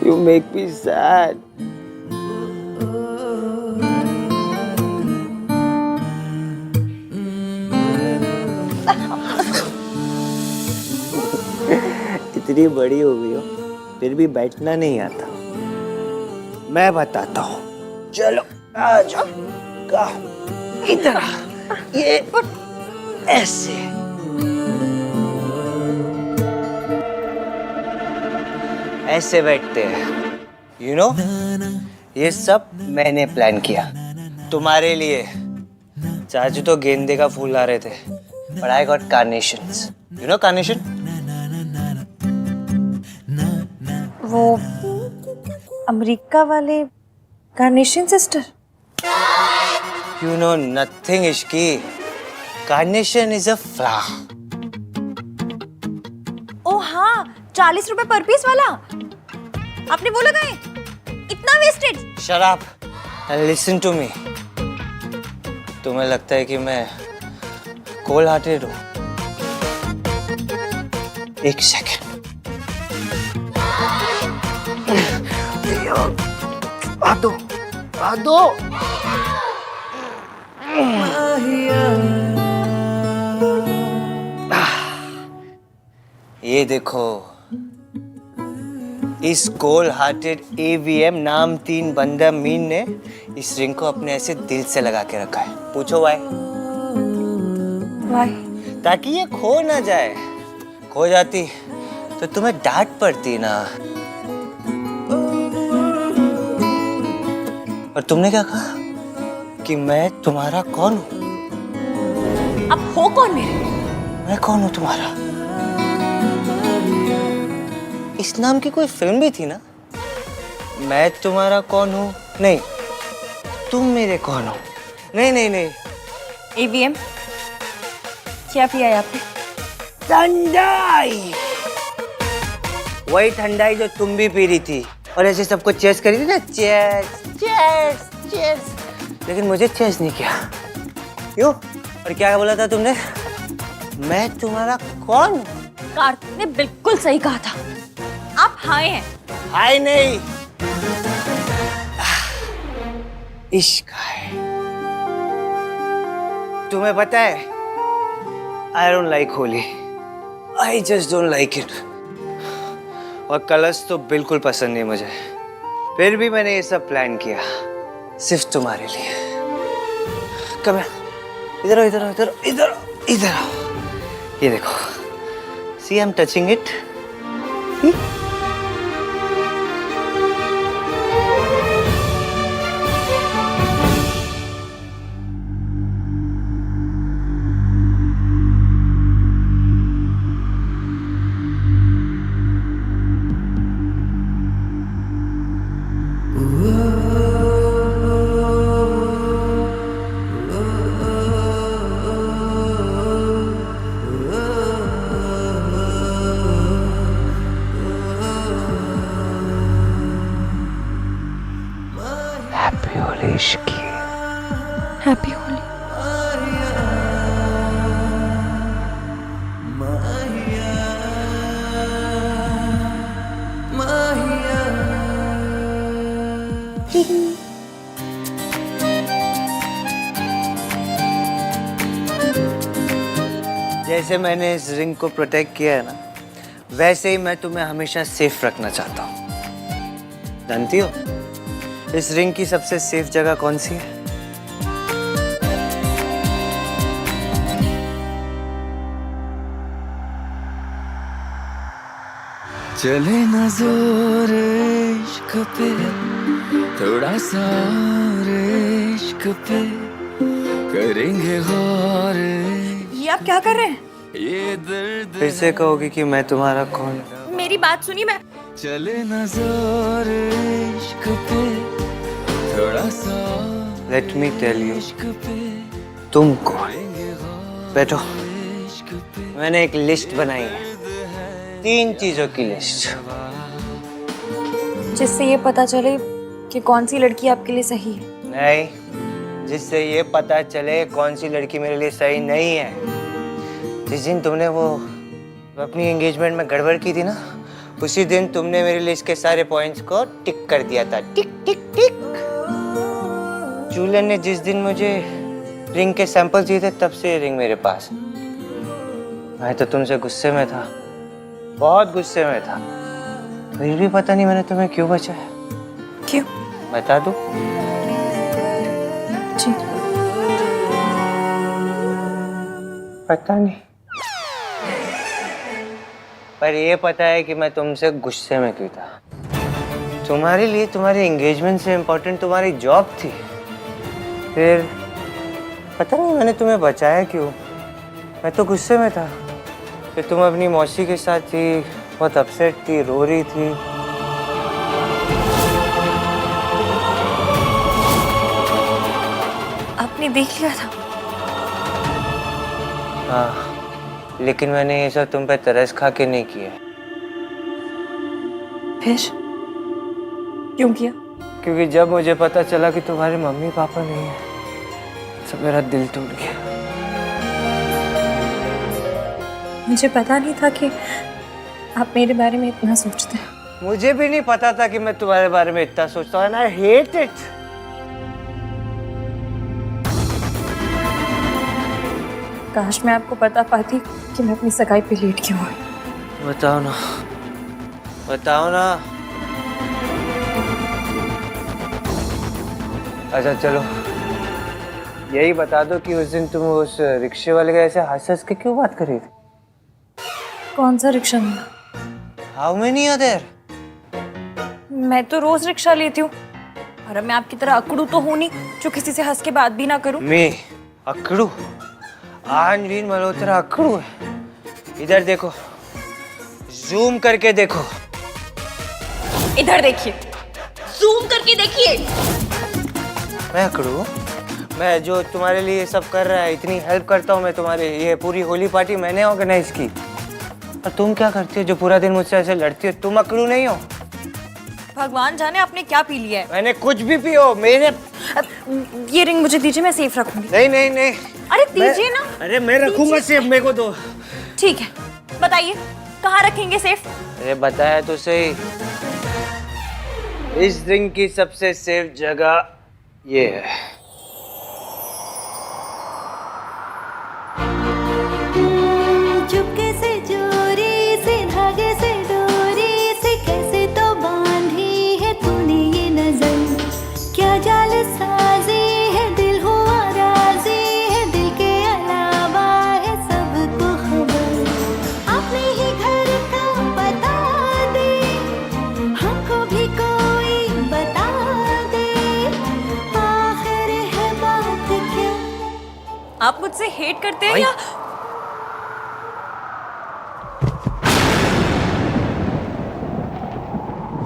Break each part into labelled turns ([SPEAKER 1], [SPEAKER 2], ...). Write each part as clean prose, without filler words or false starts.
[SPEAKER 1] You make me sad. इतनी बड़ी हो गई हो फिर भी बैठना नहीं आता। मैं बताता हूँ, चलो आ जाओ। इधर आ। ये ऐसे ऐसे बैठते हैं, you know? ये सब मैंने प्लान किया तुम्हारे लिए। चाचू तो गेंदे का फूल ला रहे थे, but I got carnations. You know carnation?
[SPEAKER 2] वो अमेरिका वाले carnation sister.
[SPEAKER 1] You know nothing, Ishki. Carnation is a flower.
[SPEAKER 2] ओ हाँ, 40 रुपए पर पीस वाला। आपने वो लगाए? इतना wastage.
[SPEAKER 1] Shut up and listen to me. तुम्हें लगता है कि मैं कोल्ड हार्टेड हूँ? एक सेकेंड। आ दो। ये देखो, इस कोल्ड हार्टेड AVM नाम 3 बंदा मीन ने इस रिंग को अपने ऐसे दिल से लगा के रखा है। पूछो वाई? ताकि ये खो ना जाए। खो जाती तो तुम्हें डांट पड़ती ना। और तुमने क्या कहा कि मैं तुम्हारा कौन हूँ?
[SPEAKER 2] आप हो कौन मेरे?
[SPEAKER 1] मैं कौन हूँ तुम्हारा? इस नाम की कोई फिल्म भी थी ना? मैं तुम्हारा कौन हूँ? नहीं, तुम मेरे कौन हो? नहीं।
[SPEAKER 2] AVM क्या पिया है आपने?
[SPEAKER 1] ठंडाई। वही ठंडाई जो तुम भी पी रही थी और ऐसे सबको चेस करी थी ना। चेस। लेकिन मुझे चेस नहीं किया। क्यों? और क्या बोला था तुमने? मैं तुम्हारा कौन हूँ?
[SPEAKER 2] कार्तिक ने बिल्कुल सही कहा था। आप हाय हैं।
[SPEAKER 1] हाय नहीं, इश्क है। तुम्हें पता है, I don't like Holi. I just don't like it। और कलर्स तो बिल्कुल पसंद नहीं मुझे। फिर भी मैंने ये सब प्लान किया सिर्फ तुम्हारे लिए। कम इधर आओ। ये देखो, see I'm touching it। Happy Holi Ishki.
[SPEAKER 2] Happy Holi.
[SPEAKER 1] जैसे मैंने इस रिंग को प्रोटेक्ट किया है ना, वैसे ही मैं तुम्हें हमेशा सेफ रखना चाहता हूँ। जानती हो इस रिंग की सबसे सेफ जगह कौन सी है?
[SPEAKER 3] चले ना जोर इश्क पे, थोड़ा सा और इश्क पे करेंगे गौर।
[SPEAKER 2] ये आप क्या कर रहे हैं?
[SPEAKER 3] ये दर्द
[SPEAKER 1] फिर से कहोगे कि मैं तुम्हारा कौन?
[SPEAKER 2] मेरी बात सुनिए। मैं
[SPEAKER 3] चले ना जोर इश्क पे, थोड़ा सा
[SPEAKER 1] लेट मी टेल यू,
[SPEAKER 3] इश्क पे
[SPEAKER 1] तुम कौन? बैठो,
[SPEAKER 3] इश्क पे
[SPEAKER 1] मैंने एक लिस्ट बनाई है, 3 चीजों की लिस्ट,
[SPEAKER 2] जिससे ये पता चले कि कौन सी लड़की आपके लिए सही है।
[SPEAKER 1] नहीं, जिससे ये पता चले कौन सी लड़की मेरे लिए सही नहीं है। जिस दिन तुमने वो अपनी एंगेजमेंट में गड़बड़ की थी ना, उसी दिन तुमने मेरी लिस्ट के सारे पॉइंट्स को टिक कर दिया था, टिक टिक टिक। जूलियन ने जिस दिन मुझे रिंग के सैंपल दिए थे तब से ये रिंग मेरे पास। मैं तो तुमसे गुस्से में था, बहुत गुस्से में था, फिर भी पता नहीं मैंने तुम्हें क्यों बचाया।
[SPEAKER 2] क्यों?
[SPEAKER 1] बता दो।
[SPEAKER 2] जी
[SPEAKER 1] पता नहीं, पर ये पता है कि मैं तुमसे गुस्से में क्यों था। तुम्हारे लिए तुम्हारी एंगेजमेंट से इम्पोर्टेंट तुम्हारी जॉब थी। फिर पता नहीं मैंने तुम्हें बचाया क्यों। मैं तो गुस्से में था कि तुम अपनी मौसी के साथ थी, बहुत अपसेट थी, रो रही थी।
[SPEAKER 2] आपने देख लिया था?
[SPEAKER 1] हाँ, लेकिन मैंने ये सब तुम पे तरस खा के नहीं किया।
[SPEAKER 2] फिर क्यों किया?
[SPEAKER 1] क्योंकि जब मुझे पता चला कि तुम्हारे मम्मी पापा नहीं है, सब मेरा दिल टूट गया।
[SPEAKER 2] मुझे पता नहीं था कि आप मेरे बारे में इतना सोचते हैं।
[SPEAKER 1] मुझे भी नहीं पता था कि मैं तुम्हारे बारे में इतना सोचता हूँ। And I hate it.
[SPEAKER 2] काश मैं आपको बता पाती कि मैं अपनी सगाई पे लेट क्यों हुई।
[SPEAKER 1] बताओ ना, बताओ ना। अच्छा चलो, यही बता दो कि उस दिन तुम उस रिक्शे वाले के ऐसे हंस हंस के क्यों बात कर रही थी?
[SPEAKER 2] कौन सा रिक्शा मिला?
[SPEAKER 1] How many are there?
[SPEAKER 2] मैं तो रोज रिक्शा लेती हूँ, और अब मैं आपकी तरह अकड़ू तो हूँ नहीं जो किसी से हंस के बात भी ना करूँ।
[SPEAKER 1] मैं अकड़ू? आनवीन मल्होत्रा अकड़ू है? इधर देखो, जूम करके देखो।
[SPEAKER 2] इधर देखिए, जूम करके देखिए।
[SPEAKER 1] मैं अकड़ू? मैं जो तुम्हारे लिए सब कर रहा है, इतनी हेल्प करता हूँ मैं तुम्हारे, ये पूरी होली पार्टी मैंने ऑर्गेनाइज की, और तुम क्या करती हो जो पूरा दिन मुझसे ऐसे लड़ती हो? तुम अकड़ू नहीं हो?
[SPEAKER 2] भगवान जाने आपने क्या पी लिया है।
[SPEAKER 1] मैंने कुछ भी पियो, मेरे
[SPEAKER 2] ये रिंग मुझे दीजिए, मैं सेफ रखूंगी।
[SPEAKER 1] नहीं नहीं नहीं।
[SPEAKER 2] अरे दीजिए ना।
[SPEAKER 1] अरे मैं रखूंगा सेफ, मेरे को दो।
[SPEAKER 2] ठीक है, बताइए कहाँ रखेंगे सेफ?
[SPEAKER 1] अरे बताया तो सही, इस रिंग की सबसे सेफ जगह ये है।
[SPEAKER 4] चुपके से चोरी से धागे से डोरी से कैसे तो बांधी है तूने ये नजर, क्या जाल साजी है, दिल हुआ राजी है, दिल के अलावा है सबको खबर। अपने ही घर का बता दे, हमको भी कोई बता दे, आखिर है बात क्या?
[SPEAKER 2] आप मुझसे हेट करते हैं या?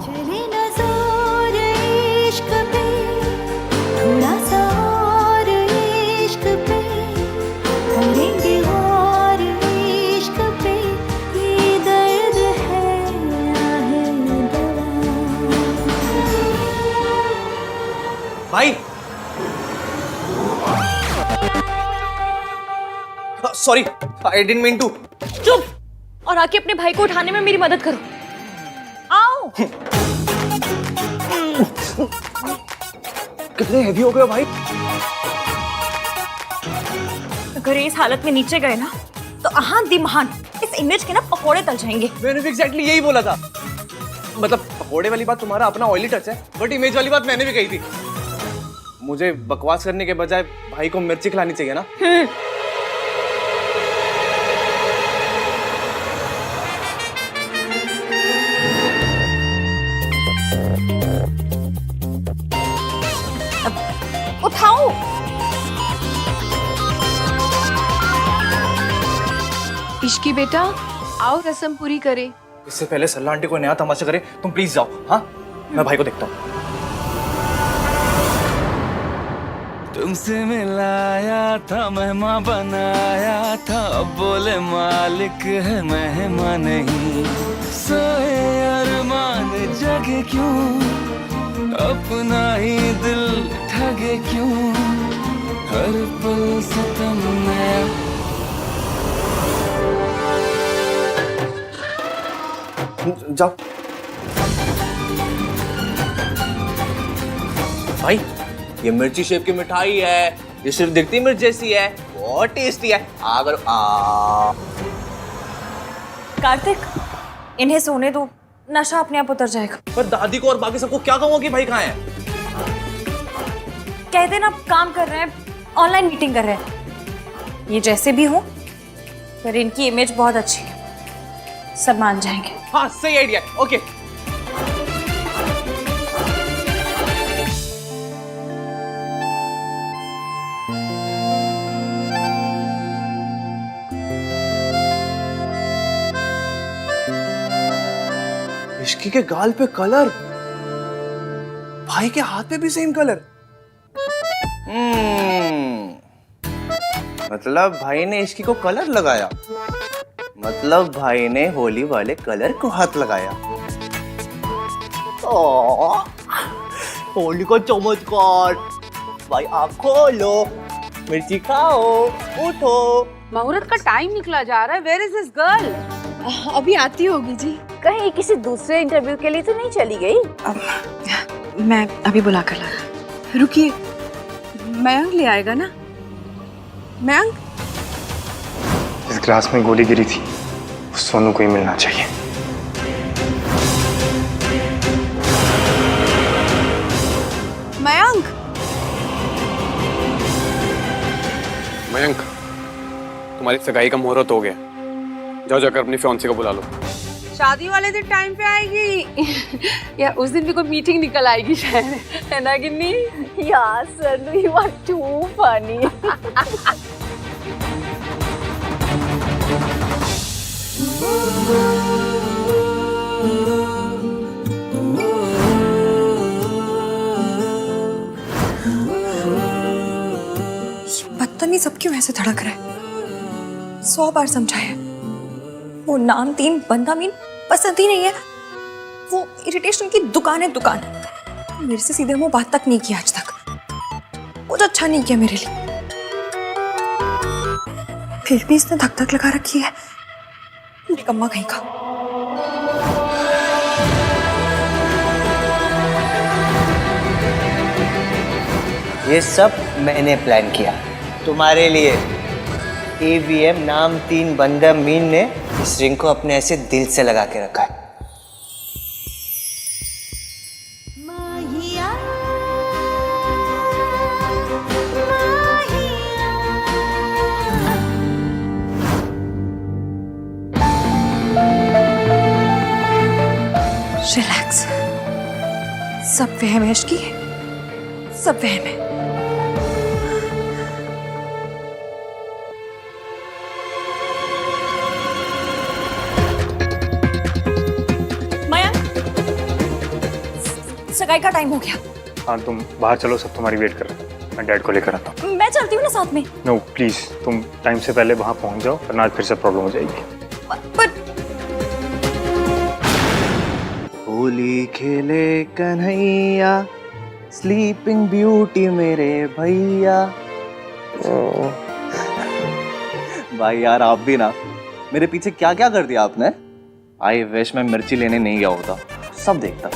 [SPEAKER 4] चले ना जोर इश्क पे, थोड़ा सा और इश्क पे, करेंगे और इश्क पे, ये दर्द है आहे दवा।
[SPEAKER 5] भाई sorry, I didn't mean to.
[SPEAKER 2] चुप, और आके अपने भाई को उठाने में मेरी मदद करो। आओ।
[SPEAKER 5] कितने हेवी हो गए हो भाई?
[SPEAKER 2] अगर इस हालत में नीचे गए ना तो आहान दिमहान इस इमेज के ना पकोड़े तल जाएंगे।
[SPEAKER 5] मैंने भी एग्जैक्टली यही बोला था। मतलब पकोड़े वाली बात तुम्हारा अपना ऑयली टच है, बट इमेज वाली बात मैंने भी कही थी। मुझे बकवास करने के बजाय भाई को मिर्ची खिलानी चाहिए ना।
[SPEAKER 2] उठाओ।
[SPEAKER 6] इश्की बेटा, आओ रस्म पूरी करे।
[SPEAKER 5] इससे पहले सल्ला आंटी को नया तमाशा करे, तुम प्लीज जाओ। हाँ, मैं भाई को देखता हूँ।
[SPEAKER 3] तुमसे मिलाया था, मेहमान बनाया था, अब बोले मालिक है मेहमान नहीं। सोए अरमान जगे क्यों, अपना ही दिल ठगे क्यों, हर पल सितम नया।
[SPEAKER 5] जाओ। भाई ये मिर्ची शेप की मिठाई है, ये सिर्फ दिखती मिर्च जैसी है, बहुत टेस्टी है। अगर
[SPEAKER 2] कार्तिक, इन्हें सोने दो, नशा अपने आप उतर जाएगा।
[SPEAKER 5] पर दादी को और बाकी सबको क्या कहूँगा कि भाई कहाँ है?
[SPEAKER 2] कह देना काम कर रहे हैं, ऑनलाइन मीटिंग कर रहे हैं। ये जैसे भी हो, पर इनकी इमेज बहुत अच्छी है, सब मान जाएंगे।
[SPEAKER 5] हाँ सही आइडिया, ओके। इश्की के गाल पे कलर, भाई के हाथ पे भी सेम कलर। मतलब भाई ने इश्की को कलर लगाया, मतलब भाई ने होली वाले कलर को हाथ लगाया। होली का चमत्कार। भाई आँख खोलो, मिर्ची खाओ, उठो।
[SPEAKER 7] मुहूर्त का टाइम निकला जा रहा है। Where is this girl?
[SPEAKER 6] अभी आती होगी जी।
[SPEAKER 7] कहीं किसी दूसरे इंटरव्यू के लिए तो नहीं चली गई?
[SPEAKER 6] मैं अभी बुला कर ला। रुकिए, मयंक ले आएगा ना? मयंक,
[SPEAKER 8] इस ग्लास में गोली गिरी थी, उस सोनू को ही मिलना चाहिए।
[SPEAKER 6] मयंक,
[SPEAKER 9] मयंक, तुम्हारी सगाई का मुहूर्त हो गया, जाओ जाकर अपनी फियांसी को बुला लो।
[SPEAKER 7] शादी वाले दिन टाइम पे आएगी या उस दिन भी कोई मीटिंग निकल आएगी शायद, है ना गिन्नी? यार sir, you are too funny.
[SPEAKER 2] बदतमीज सब क्यों ऐसे धड़क रहा है? 100 बार समझाया, वो नाम तीन बंदा मीन पसंद ही नहीं है। वो इरिटेशन की दुकान है, दुकान। मेरे से सीधे मुंह बात तक नहीं किया आज तक, कुछ अच्छा नहीं किया मेरे लिए। फिर भी इसने धक धक लगा रखी है, निकम्मा कहीं का।
[SPEAKER 1] ये सब मैंने प्लान किया तुम्हारे लिए। AVM नाम तीन बंदा मीन ने इस रिंग को अपने ऐसे दिल से लगा के रखा है।
[SPEAKER 4] माहिया,
[SPEAKER 2] रिलैक्स, सब वहम है इश्की, सब वहम है। सगाई का टाइम हो गया।
[SPEAKER 8] हाँ, तुम बाहर चलो, सब तुम्हारी वेट कर रहे हैं। मैं डैड को लेकर आता हूँ।
[SPEAKER 2] मैं चलती हूँ ना साथ में।
[SPEAKER 8] नो प्लीज, तुम टाइम से पहले वहाँ पहुँच जाओ, वरना आज फिर से प्रॉब्लम हो जाएगी।
[SPEAKER 2] पर
[SPEAKER 5] होली खेले कन्हैया, स्लीपिंग ब्यूटी मेरे भैया। भाई यार आप भी ना, मेरे पीछे क्या क्या कर दिया आपने। आई विश मैं मिर्ची लेने नहीं गया होता, सब देखता।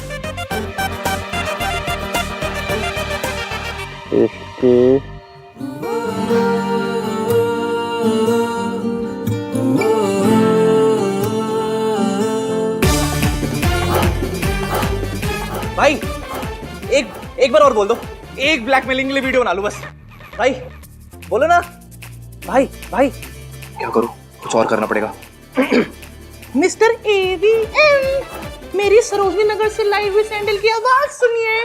[SPEAKER 5] भाई एक बार और बोल दो, एक ब्लैकमेलिंग के लिए वीडियो बना लूं बस। भाई बोलो ना। भाई भाई क्या करूं, कुछ और करना पड़ेगा। मिस्टर AVM, मेरी सरोजनी नगर से लाइव हुई सैंडल की आवाज सुनिए।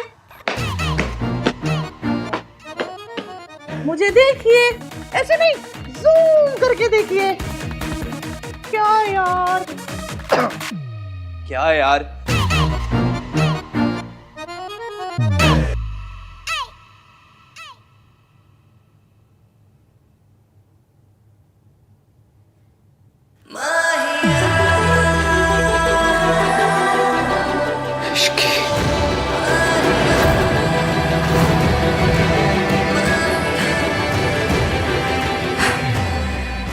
[SPEAKER 5] मुझे देखिए, ऐसे नहीं, जूम करके देखिए। क्या यार, क्या यार।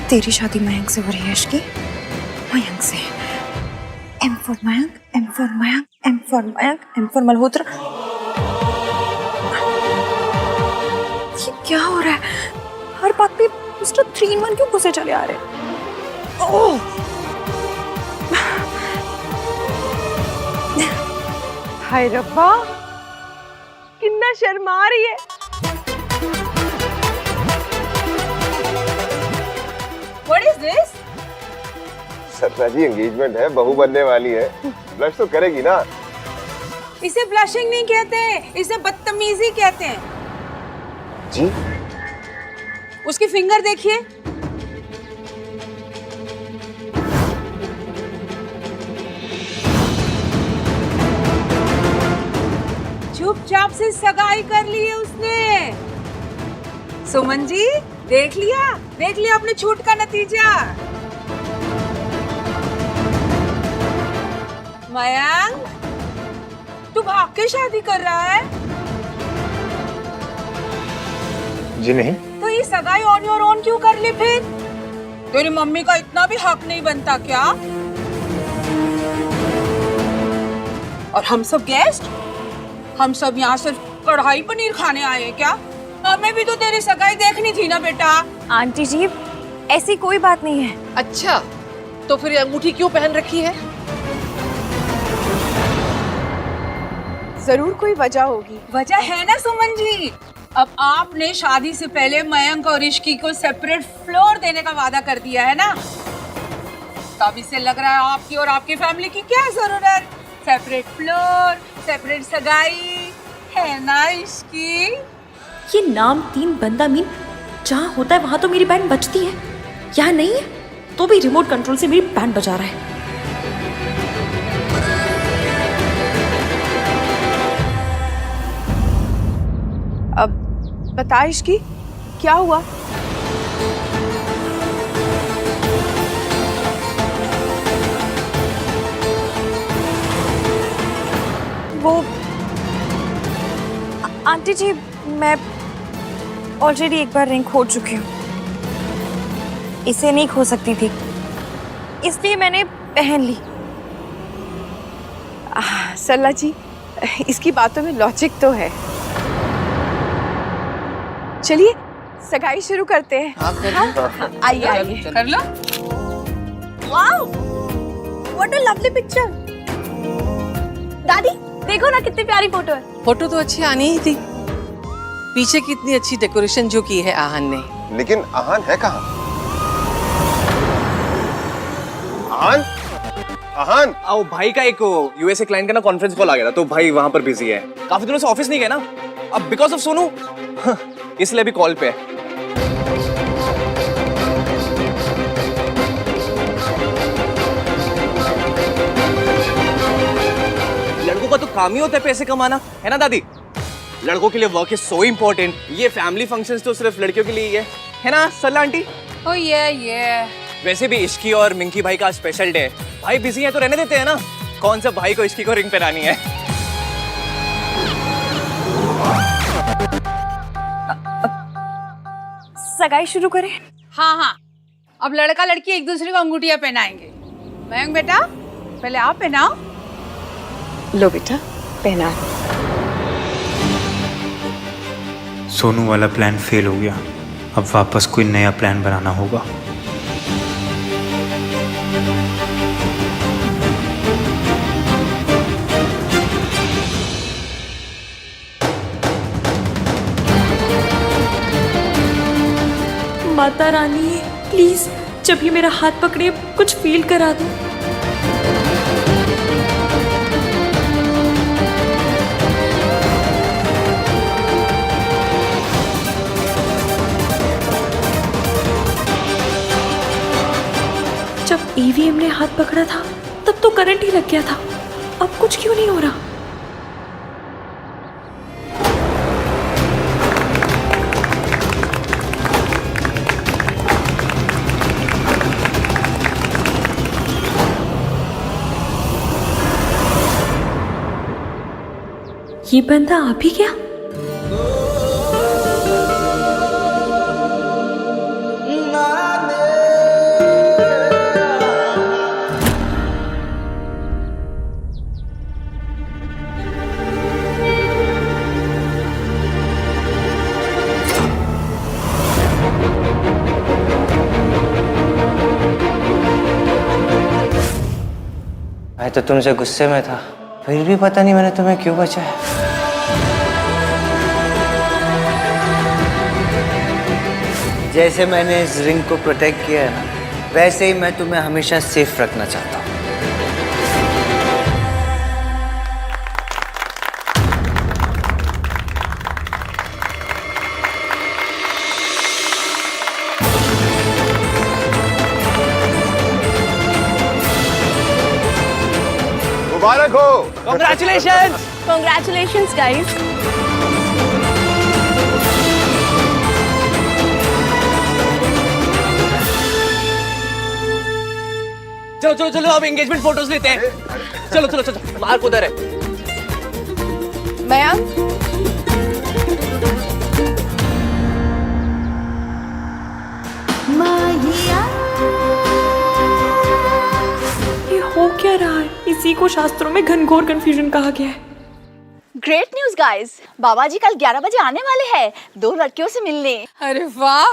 [SPEAKER 2] तेरी शादी मयंक से हो रही है इश्की, मयंक से। For Mayank, M for Mayank, M for Mayank, M for Malhotra. ये क्या हो रहा है? हर बात पे मिस्टर 3 in 1 क्यों घुसे चले आ रहे हैं? ओह!
[SPEAKER 7] हाय रब्बा, कितना शर्मा रही है। What is this?
[SPEAKER 10] सपना जी एंगेजमेंट है, बहू बनने वाली है, ब्लश तो करेगी ना।
[SPEAKER 7] इसे ब्लशिंग नहीं कहते, इसे बदतमीजी कहते हैं।
[SPEAKER 10] जी?
[SPEAKER 7] उसकी फिंगर देखिए। चुपचाप से सगाई कर ली है उसने। सुमन जी, देख लिया अपने छूट का नतीजा। मयंक, तू भाग के शादी कर रहा है?
[SPEAKER 8] जी नहीं।
[SPEAKER 7] तो ये सगाई ऑन योर ओन क्यों कर ली फिर? तेरी मम्मी का इतना भी हक नहीं बनता क्या? और हम सब गेस्ट, हम सब यहाँ सिर्फ कढ़ाई पनीर खाने आए हैं क्या? हमें भी तो तेरी सगाई देखनी थी ना बेटा।
[SPEAKER 2] आंटी जी, ऐसी कोई बात नहीं है।
[SPEAKER 6] अच्छा, तो फिर अंगूठी क्यों पहन रखी है? जरूर कोई वजह होगी।
[SPEAKER 7] वजह है ना सुमन जी। अब आपने शादी से पहले मयंक और ऋषि को सेपरेट फ्लोर देने का वादा कर दिया है ना, तब इससे लग रहा है आपकी और आपकी फैमिली की क्या जरूरत? सेपरेट फ्लोर, सेपरेट सगाई, है ना इश्की?
[SPEAKER 2] ये नाम 3 बंदा मीन जहाँ होता है वहां तो मेरी बैंड बजती है, यहाँ नहीं है तो भी रिमोट कंट्रोल से मेरी बैंड बजा रहा है।
[SPEAKER 6] अब बता इश्की, क्या हुआ?
[SPEAKER 2] वो आंटी जी, मैं ऑलरेडी एक बार रिंग खो चुकी हूँ, इसे नहीं खो सकती थी, इसलिए मैंने पहन ली।
[SPEAKER 6] सल्ला जी, इसकी बातों में लॉजिक तो है। चलिए सगाई शुरू करते हैं। आइए आइए,
[SPEAKER 7] कर लो।
[SPEAKER 2] Wow, what a lovely picture. दादी देखो ना कितनी प्यारी फोटो है।
[SPEAKER 11] फोटो तो अच्छी आनी ही थी। पीछे कितनी अच्छी डेकोरेशन जो की है आहन ने।
[SPEAKER 10] लेकिन आहान है कहाँ? आहान? आहान?
[SPEAKER 5] आओ, भाई का एक यूएसए क्लाइंट का ना कॉन्फ्रेंस कॉल आ गया था, तो भाई वहां पर बिजी है। काफी दिनों से ऑफिस नहीं गए ना, अब बिकॉज ऑफ सोनू इसलिए भी कॉल पे है। लड़कों का तो काम ही होता है पैसे कमाना, है ना दादी? लड़कों के लिए वर्क इज सो इम्पोर्टेंट। ये फैमिली फंक्शंस तो सिर्फ लड़कियों के लिए ही है ना सल्ला आंटी?
[SPEAKER 7] ओ ये
[SPEAKER 5] वैसे भी इश्की और मिंकी भाई का स्पेशल डे, भाई बिजी है तो रहने देते हैं ना। कौन सा भाई को इश्की को रिंग पहनानी है?
[SPEAKER 2] सगाई शुरू करें?
[SPEAKER 7] हाँ, अब लड़का लड़की एक दूसरे को अंगूठियां पहनाएंगे। मयंक बेटा, पहले आप पहनाओ।
[SPEAKER 6] लो बेटा, पहना।
[SPEAKER 8] सोनू वाला प्लान फेल हो गया, अब वापस कोई नया प्लान बनाना होगा।
[SPEAKER 2] माता रानी, प्लीज जब ये मेरा हाथ पकड़े कुछ फील करा दो। जब ईवीएम ने हाथ पकड़ा था तब तो करंट ही लग गया था, अब कुछ क्यों नहीं हो रहा? ये बंदा आ भी गया?
[SPEAKER 1] तो तुमसे गुस्से में था, फिर भी पता नहीं मैंने तुम्हें क्यों बचाया। जैसे मैंने इस रिंग को प्रोटेक्ट किया है ना, वैसे ही मैं तुम्हें हमेशा सेफ रखना चाहता हूँ।
[SPEAKER 10] मुबारक हो।
[SPEAKER 5] Congratulations!
[SPEAKER 6] Congratulations, guys.
[SPEAKER 5] चलो चलो चलो अब एंगेजमेंट फोटोज लेते हैं। चलो चलो चलो, मार्क उधर है।
[SPEAKER 6] मयंक,
[SPEAKER 4] माहिया
[SPEAKER 2] ये हो क्या रहा है? इसी को शास्त्रों में घनघोर कंफ्यूजन कहा गया है।
[SPEAKER 12] ग्रेट न्यूज गाइस, बाबा जी कल 11 बजे आने वाले हैं 2 लड़कियों से मिलने।
[SPEAKER 7] अरे वाह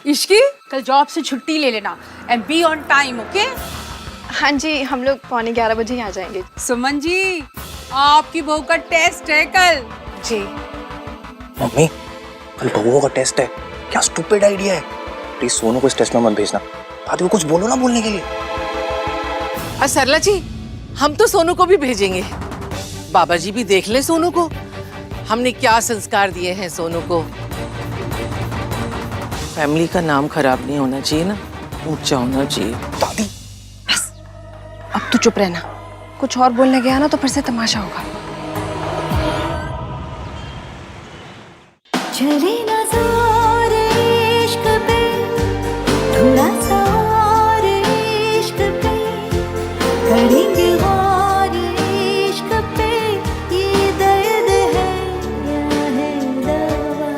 [SPEAKER 7] इश्की, कल जॉब से छुट्टी ले लेना and be on time, okay?
[SPEAKER 2] हाँ जी, हम लोग 11:15 बजे ही आ जाएंगे।
[SPEAKER 7] सुमन जी, आपकी बहू का टेस्ट है कल।
[SPEAKER 2] जी।
[SPEAKER 5] मम्मी, कल बबुओं का टेस्ट है। क्या स्टूपिड आइडिया है। प्लीज सोनू को इस टेस्ट में मत भेजना। बाद में कुछ बोलो ना बोलने के लिए।
[SPEAKER 11] और सरला जी, हम तो सोनू को भी भेजेंगे। बाबा जी भी देख ले सोनू को, हमने क्या संस्कार दिए हैं सोनू को। फैमिली का नाम खराब नहीं होना चाहिए ना, ऊंचा होना चाहिए।
[SPEAKER 5] दादी,
[SPEAKER 2] अब तू चुप रहना, कुछ और बोलने गया ना तो फिर से तमाशा होगा।
[SPEAKER 4] चले ना जोर इश्क पे, थोड़ा सा और इश्क पे, करेंगे और इश्क पे, ये दर्द है या है दवा।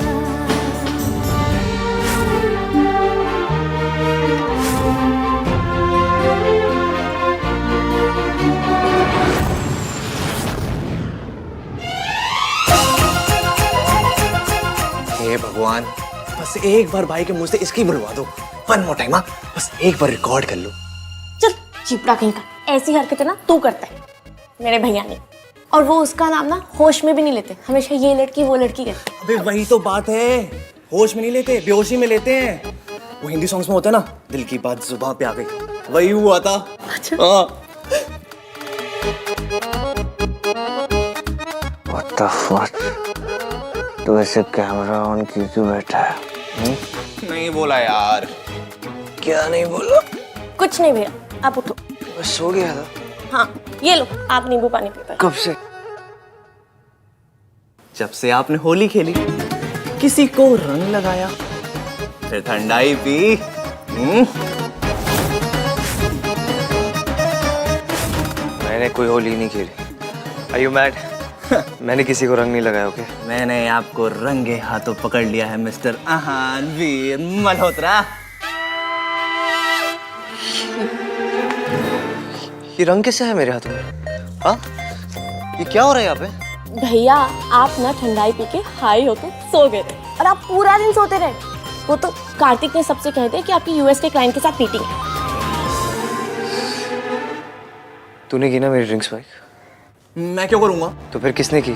[SPEAKER 5] हे भगवान, बस एक बार भाई के मुंह से इसकी बुलवा दो। वन मोर टाइम, बस एक बार रिकॉर्ड कर लो।
[SPEAKER 12] चल चिपड़ा कहीं का, ऐसी हरकतें ना तू करता है, मेरे भैया ने। और वो उसका नाम ना होश में भी नहीं लेते, हमेशा ये लड़की वो लड़की कहते।
[SPEAKER 5] अबे वही तो बात है, होश में नहीं लेते, बेहोशी में लेते हैं। वो हिंदी सॉन्ग्स में होता है ना, दिल की बात जुबान पे आ गई, वही हुआ था।
[SPEAKER 12] अच्छा।
[SPEAKER 5] हाँ।
[SPEAKER 1] What the fuck? तो ऐसे कैमरा ऑन की क्यों बैठा है?
[SPEAKER 5] नहीं बोला यार।
[SPEAKER 1] क्या नहीं बोला?
[SPEAKER 12] कुछ नहीं भैया, आप उठो।
[SPEAKER 1] बस सो गया था।
[SPEAKER 12] हाँ ये लो, आप नींबू पानी पीते।
[SPEAKER 1] कब से?
[SPEAKER 5] जब से आपने होली खेली, किसी को रंग लगाया, फिर ठंडाई पी।
[SPEAKER 1] मैंने कोई होली नहीं खेली। Are you mad? मैंने किसी को रंग नहीं लगाया, ओके?
[SPEAKER 5] मैंने आपको रंगे हाथों पकड़ लिया है मिस्टर आहान वीर मल्होत्रा।
[SPEAKER 1] ये रंग कैसे है मेरे हाथों में? हाँ? ये क्या हो रहा है यहाँ पे?
[SPEAKER 12] भैया आप ना ठंडाई पी के हाई होके सो गए थे और आप पूरा दिन सोते रहे। वो तो कार्तिक ने सबसे कह दिया कि आपकी यूएस के क्लाइंट के साथ मीटिंग है।
[SPEAKER 1] तूने की ना मेरी ड्रिंक्स बाइक?
[SPEAKER 5] मैं क्यों करूंगा?
[SPEAKER 1] तो फिर किसने की?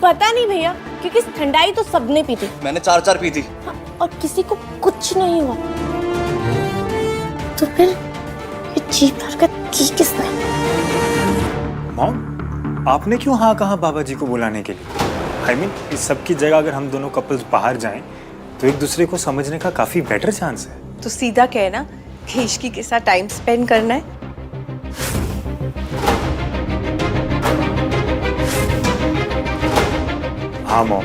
[SPEAKER 12] पता नहीं भैया, क्योंकि ठंडाई तो सबने पी थी।
[SPEAKER 5] मैंने 4 पी थी।
[SPEAKER 12] हाँ, और किसी को कुछ नहीं हुआ। तो फिर ये चीप हरकत की किसने?
[SPEAKER 8] मॉम, आपने क्यों हाँ कहा बाबा जी को बुलाने के लिए? I mean, इस सब की जगह अगर हम दोनों कपल्स बाहर जाएं तो एक दूसरे को समझने का काफी बेटर चांस है।
[SPEAKER 6] तो सीधा कहना कि इश्की के साथ टाइम स्पेंड करना है।
[SPEAKER 8] हाँ मॉम,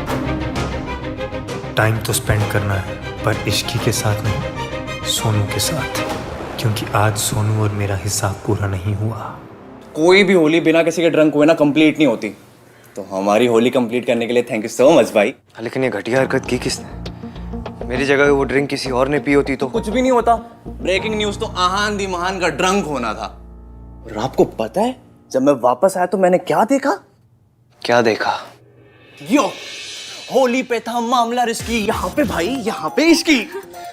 [SPEAKER 8] टाइम तो स्पेंड करना है, पर इश्की के साथ नहीं, सोनू के साथ, क्योंकि आज सोनू और मेरा हिसाब पूरा नहीं हुआ।
[SPEAKER 5] कोई भी होली बिना किसी के ड्रंक हुए ना कंप्लीट नहीं होती। तो हमारी होली कंप्लीट करने के लिए थैंक यू सो मच भाई।
[SPEAKER 1] लेकिन ये घटिया हरकत की किसने? मेरी जगह वो ड्रिंक किसी और ने पी होती तो
[SPEAKER 5] कुछ भी नहीं होता। ब्रेकिंग न्यूज तो आहान दी महान का ड्रंक होना था। और आपको पता है, जब मैं वापस आया तो मैंने क्या देखा?
[SPEAKER 1] क्या देखा?
[SPEAKER 5] यो, होली पे था मामला रिस्की, यहाँ पे भाई, यहाँ पे इसकी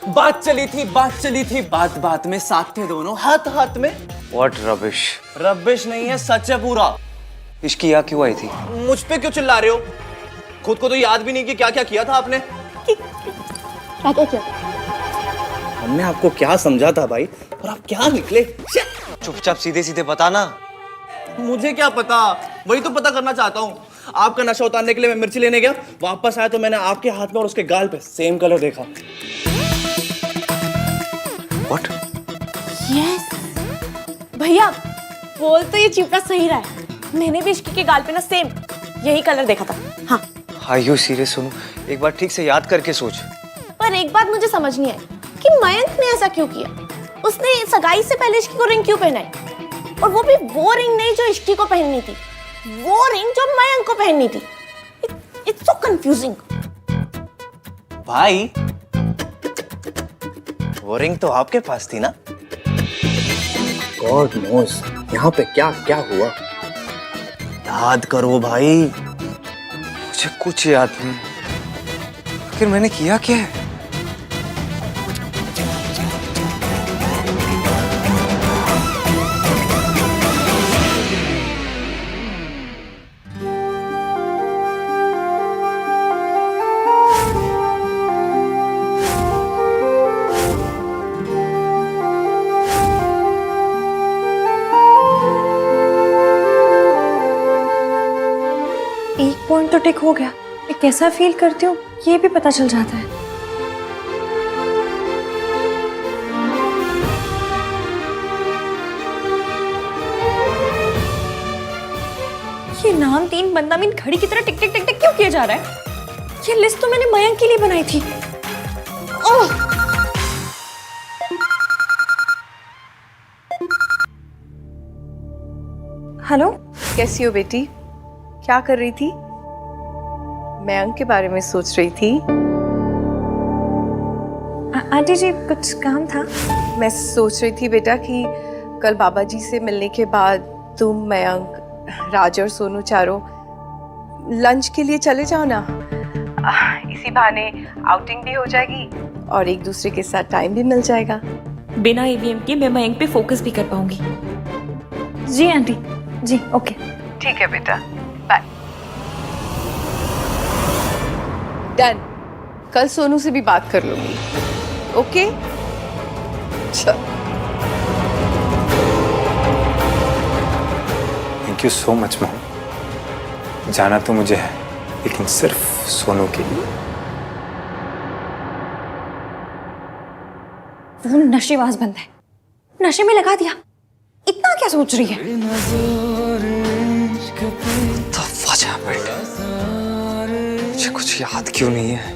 [SPEAKER 5] बात चली थी, बात चली थी, बात बात में साथ थे दोनों, हाथ हाथ में
[SPEAKER 1] What rubbish.
[SPEAKER 5] रबिश नहीं है, सच है पूरा।
[SPEAKER 1] इश्क यहाँ क्यों आई थी?
[SPEAKER 5] मुझ पे क्यों चिल्ला रहे हो? खुद को तो याद भी नहीं कि क्या क्या किया था आपने।
[SPEAKER 12] क्या क्या किया?
[SPEAKER 5] हमने आपको क्या समझा था भाई, और आप क्या निकले?
[SPEAKER 1] चुपचाप सीधे सीधे बताना।
[SPEAKER 5] मुझे क्या पता, वही तो पता करना चाहता हूँ। आपका नशा उतारने के लिए मैं मिर्ची लेने गया, वापस आया तो मैंने आपके हाथ में और उसके गाल पे सेम कलर देखा।
[SPEAKER 1] What?
[SPEAKER 12] यस भैया, बोल तो ये चिपड़ा सही रहा है। मैंने भी इश्की के गाल पे ना सेम यही कलर देखा था। हाँ,
[SPEAKER 1] Are you serious सोनू? एक बार ठीक से याद करके सोच।
[SPEAKER 12] पर एक बात मुझे समझ नहीं आई कि मयंक ने ऐसा क्यों किया। उसने सगाई से पहले इश्की को रिंग क्यों पहनाई, और वो भी वो रिंग नहीं जो इश्की को पहननी थी, वो रिंग जो मयंक को पहननी थी। It's so confusing.
[SPEAKER 5] भाई वो रिंग तो आपके पास थी ना? गॉड नोस यहाँ पे क्या क्या हुआ। याद करो भाई।
[SPEAKER 1] मुझे कुछ याद नहीं। आखिर मैंने किया क्या है?
[SPEAKER 2] एक पॉइंट तो टिक हो गया। मैं कैसा फील करती हूँ ये भी पता चल जाता है। ये नाम तीन बंदा मीन घड़ी की तरह टिक टिक टिक टिक क्यों किया जा रहा है? ये लिस्ट तो मैंने मयंक के लिए बनाई थी। ओह! हेलो,
[SPEAKER 6] कैसी हो बेटी? क्या कर रही थी? मयंक के बारे में सोच रही थी।
[SPEAKER 2] आंटी जी कुछ काम था?
[SPEAKER 6] मैं सोच रही थी बेटा कि कल बाबा जी से मिलने के बाद तुम, मयंक, राज और सोनू चारों लंच के लिए चले जाओ ना। इसी बहाने आउटिंग भी हो जाएगी और एक दूसरे के साथ टाइम भी मिल जाएगा।
[SPEAKER 2] बिना ईवीएम के मैं मयंक पे फोकस भी कर पाऊंगी। जी आंटी जी, ओके।
[SPEAKER 6] ठीक है बेटा, बाय। डन। कल सोनू से भी बात कर लूंगी। ओके, चल।
[SPEAKER 8] Thank you so much mom. जाना तो मुझे है, लेकिन सिर्फ सोनू के लिए।
[SPEAKER 2] वो नशेबाज बंदा है, नशे में लगा दिया। इतना क्या सोच रही है?
[SPEAKER 1] मुझे कुछ याद क्यों नहीं है?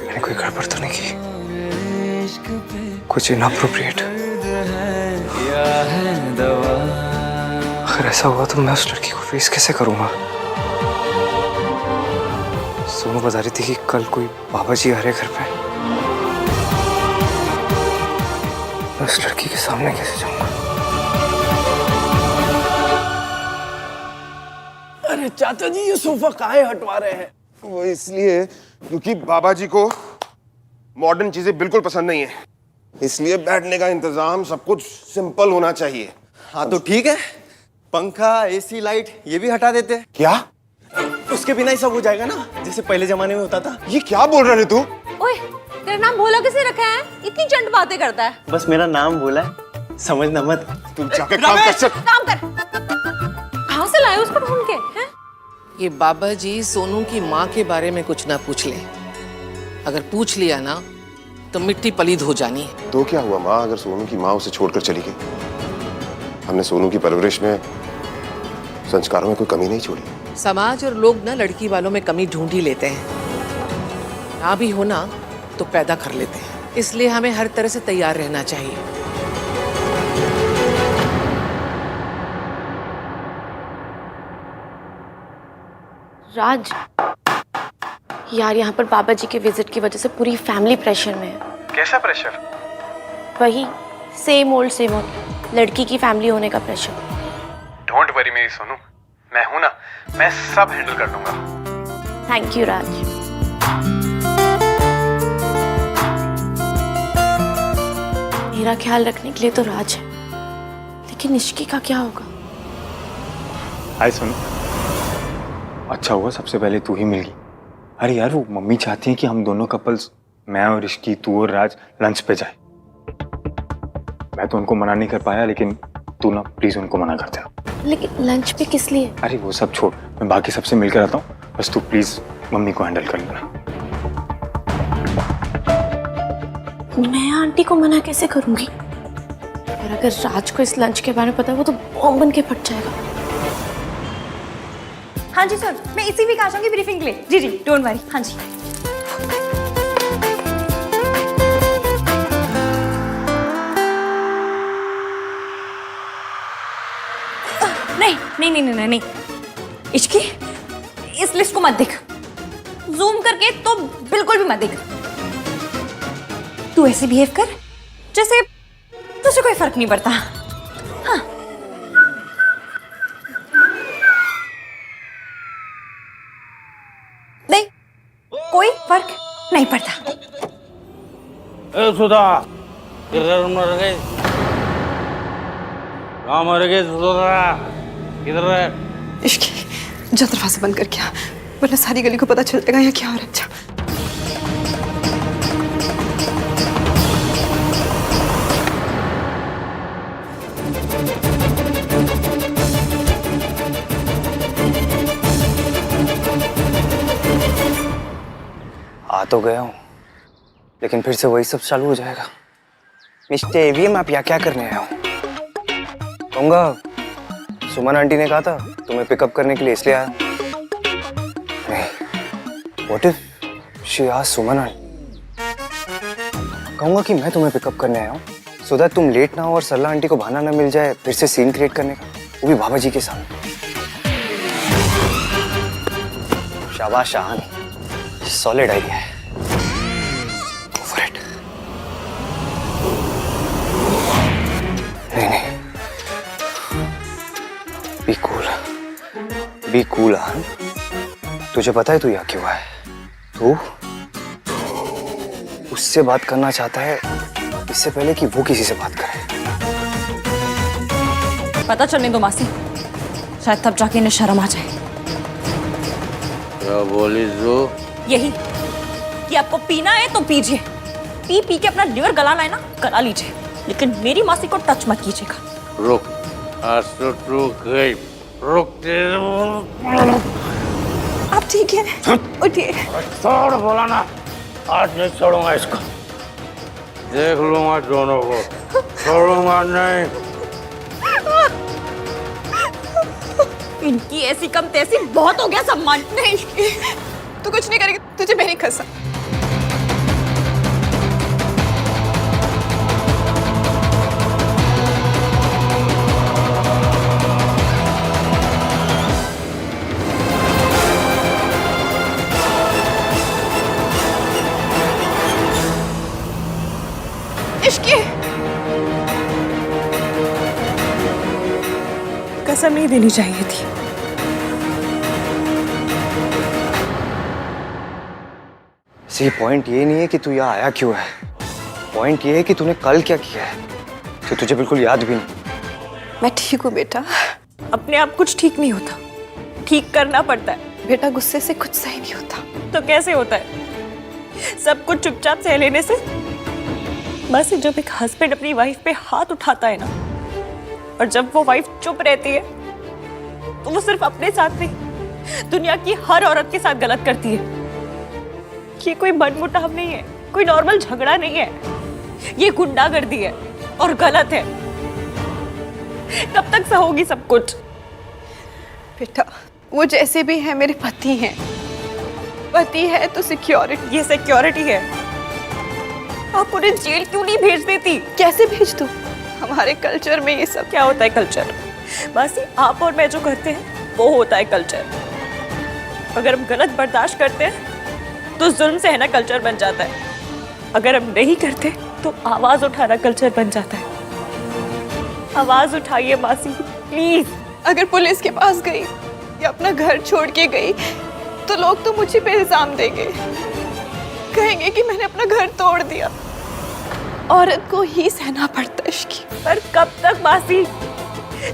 [SPEAKER 1] मैंने कोई गड़बड़ तो नहीं की? कुछ इनअप्रोप्रिएट? अगर ऐसा हुआ तो मैं उस लड़की को फेस कैसे करूंगा? सोनू बता रही थी कि कल कोई बाबा जी आ रहे घर पे। मैं उस लड़की के सामने कैसे जाऊंगा?
[SPEAKER 10] अरे चाचा जी, ये सोफा काहे हटवा रहे हैं? वो इसलिए क्योंकि बाबा जी को मॉडर्न चीजें बिल्कुल पसंद नहीं है, इसलिए बैठने का इंतजाम सब कुछ सिंपल होना चाहिए।
[SPEAKER 5] हाँ तो ठीक है, पंखा, एसी, लाइट ये भी हटा देते हैं।
[SPEAKER 10] क्या?
[SPEAKER 5] उसके बिना ही सब हो जाएगा ना, जैसे पहले जमाने में होता था।
[SPEAKER 10] ये क्या बोल रहे तू?
[SPEAKER 12] ओए, तेरा नाम भोला किसे रखा है? इतनी चंट बातें करता है।
[SPEAKER 5] बस मेरा नाम बोला है, समझना मत।
[SPEAKER 10] तू जाके काम कर। चल
[SPEAKER 12] काम कर। कहाँ से लाए उसको ढूंढ के? हैं?
[SPEAKER 11] ये बाबा जी सोनू की माँ के बारे में कुछ ना पूछ ले। अगर पूछ लिया ना तो मिट्टी पलीद हो जानी है।
[SPEAKER 10] तो क्या हुआ माँ, अगर सोनू की माँ उसे छोड़कर चली गई? हमने सोनू की परवरिश में, संस्कारों में कोई कमी नहीं छोड़ी।
[SPEAKER 11] समाज और लोग ना लड़की वालों में कमी ढूंढ ही लेते हैं, ना भी होना तो पैदा कर लेते हैं। इसलिए हमें हर तरह से तैयार रहना चाहिए।
[SPEAKER 12] राज, यार यहाँ पर बाबा जी के विजिट की वजह से पूरी फैमिली प्रेशर में है।
[SPEAKER 8] कैसा प्रेशर?
[SPEAKER 12] वही सेम ओल्ड लड़की की फैमिली होने का प्रेशर।
[SPEAKER 8] डोंट वरी मेरी सोनू, मैं हूं ना, मैं सब हैंडल कर दूंगा।
[SPEAKER 12] थैंक यू राज। मेरा ख्याल रखने के लिए तो राज है, लेकिन इश्की का क्या होगा?
[SPEAKER 8] हाय सुनो, अच्छा हुआ सबसे पहले तू ही मिल गई। अरे यार वो मम्मी चाहती हैं कि हम दोनों कपल्स, मैं और इश्की, तू और राज लंच पे जाए। मैं तो उनको मना नहीं कर पाया, लेकिन तू ना प्लीज उनको मना कर दे।
[SPEAKER 12] लेकिन लंच पे किस लिए?
[SPEAKER 8] अरे वो सब छोड़, मैं बाकी सबसे मिलकर आता हूँ, बस तू प्लीज मम्मी को हैंडल कर लेना।
[SPEAKER 12] मैं आंटी को मना कैसे करूंगी? और अगर राज को इस लंच के बारे में पता है, वो तो बॉम्ब बन के फट जाएगा।
[SPEAKER 2] हाँ जी सर, मैं इसी वीक आ जाऊंगी ब्रीफिंग के लिए। जी जी, डोंट वरी। हाँ जी। नहीं नहीं नहीं नहीं नहीं, इश्की इस लिस्ट को मत देख, जूम करके तो बिल्कुल भी मत देख। तू ऐसे बिहेव कर जैसे तुझे कोई फर्क नहीं पड़ता। हाँ नहीं, कोई फर्क नहीं पड़ता।
[SPEAKER 3] ए सुधा, किधर मर गई? कहाँ मर गई सुधा? किधर है?
[SPEAKER 2] इश्की जो दरवाजा बंद करके आ, वरना सारी गली को पता चल जाएगा यहाँ क्या हो रहा है।
[SPEAKER 1] आ तो गया हूँ, लेकिन फिर से वही सब चालू हो जाएगा। मिस्टर एवीएम, आप यहाँ क्या करने आए हो? कहूँगा सुमन आंटी ने कहा था तुम्हें पिकअप करने के लिए, इसलिए आया। नहीं, what if she asked Suman aunty? कहूँगा कि मैं तुम्हें पिकअप करने आया हूँ, सो दैट तुम लेट ना हो और सरला आंटी को बहाना ना मिल जाए फिर से सीन क्रिएट करने का, वो भी बाबा जी के सामने। शाबाश शाहान, सॉलिड आइडिया है। Go for it. नहीं नहीं, बी कूल, बी कूल। आन, तुझे पता है तू यहाँ क्यों है? तू उससे बात करना चाहता है इससे पहले कि वो किसी से बात करे।
[SPEAKER 2] पता चलने दो मासी, शायद तब जाके इन्हें शर्म आ जाए।
[SPEAKER 3] क्या बोली तू?
[SPEAKER 2] यही कि आपको पीना है तो पीजिए, पी पी के अपना लिवर गलाना है ना, गला लीजिए, लेकिन मेरी मासी को टच मत कीजिएगा।
[SPEAKER 3] रुक, आज तो तू गई, रुक।
[SPEAKER 2] आप ठीक है? उठिए।
[SPEAKER 3] छोड़ बोला ना, आज नहीं छोड़ूंगा इसको, देख लूंगा दोनों को, छोड़ूंगा नहीं।
[SPEAKER 2] इनकी ऐसी कम तैसी बहुत हो गया सम्मान। नहीं, तू कुछ नहीं करेगी, तुझे मेरी कसम। इश्की, कसम नहीं देनी चाहिए थी।
[SPEAKER 1] सी पॉइंट ये नहीं है कि तू यहाँ आया क्यों है, पॉइंट ये है कि तूने कल क्या किया है, तो तुझे बिल्कुल याद भी नहीं।
[SPEAKER 2] मैं ठीक हूँ बेटा, अपने आप कुछ ठीक नहीं होता, ठीक करना पड़ता है। बेटा गुस्से से कुछ सही नहीं होता। तो कैसे होता है? सब कुछ चुपचाप सह लेने से। बस जब एक हस्बैंड अपनी वाइफ पे हाथ उठाता है ना, और जब वो वाइफ चुप रहती है, तो वो सिर्फ अपने साथ नहीं, दुनिया की हर औरत के साथ गलत करती है। ये कोई मनमुटाव नहीं है, कोई नॉर्मल झगड़ा नहीं है, ये गुंडागर्दी है और गलत है। कब तक सहोगी सब कुछ?
[SPEAKER 6] बेटा, वो जैसे भी है मेरे पति हैं। पति है तो सिक्योरिटी।
[SPEAKER 2] ये सिक्योरिटी है। आप उन्हें जेल क्यों नहीं भेज देती?
[SPEAKER 6] कैसे भेज दूं? हमारे कल्चर में ये सब
[SPEAKER 2] क्या होता है कल्चर? बस आप और मैं जो करते हैं वो होता है कल्चर। अगर हम गलत बर्दाश्त करते हैं तो जुल्म सहना कल्चर बन जाता है, अगर हम नहीं करते तो आवाज उठाना कल्चर बन जाता है। आवाज उठाइए मासी, प्लीज।
[SPEAKER 6] अगर पुलिस के पास गई या अपना घर छोड़ के गई तो लोग तो मुझे पे इल्जाम देंगे, कहेंगे कि मैंने अपना घर तोड़ दिया। औरत को ही सहना पड़ता है इश्की।
[SPEAKER 2] पर कब तक मासी?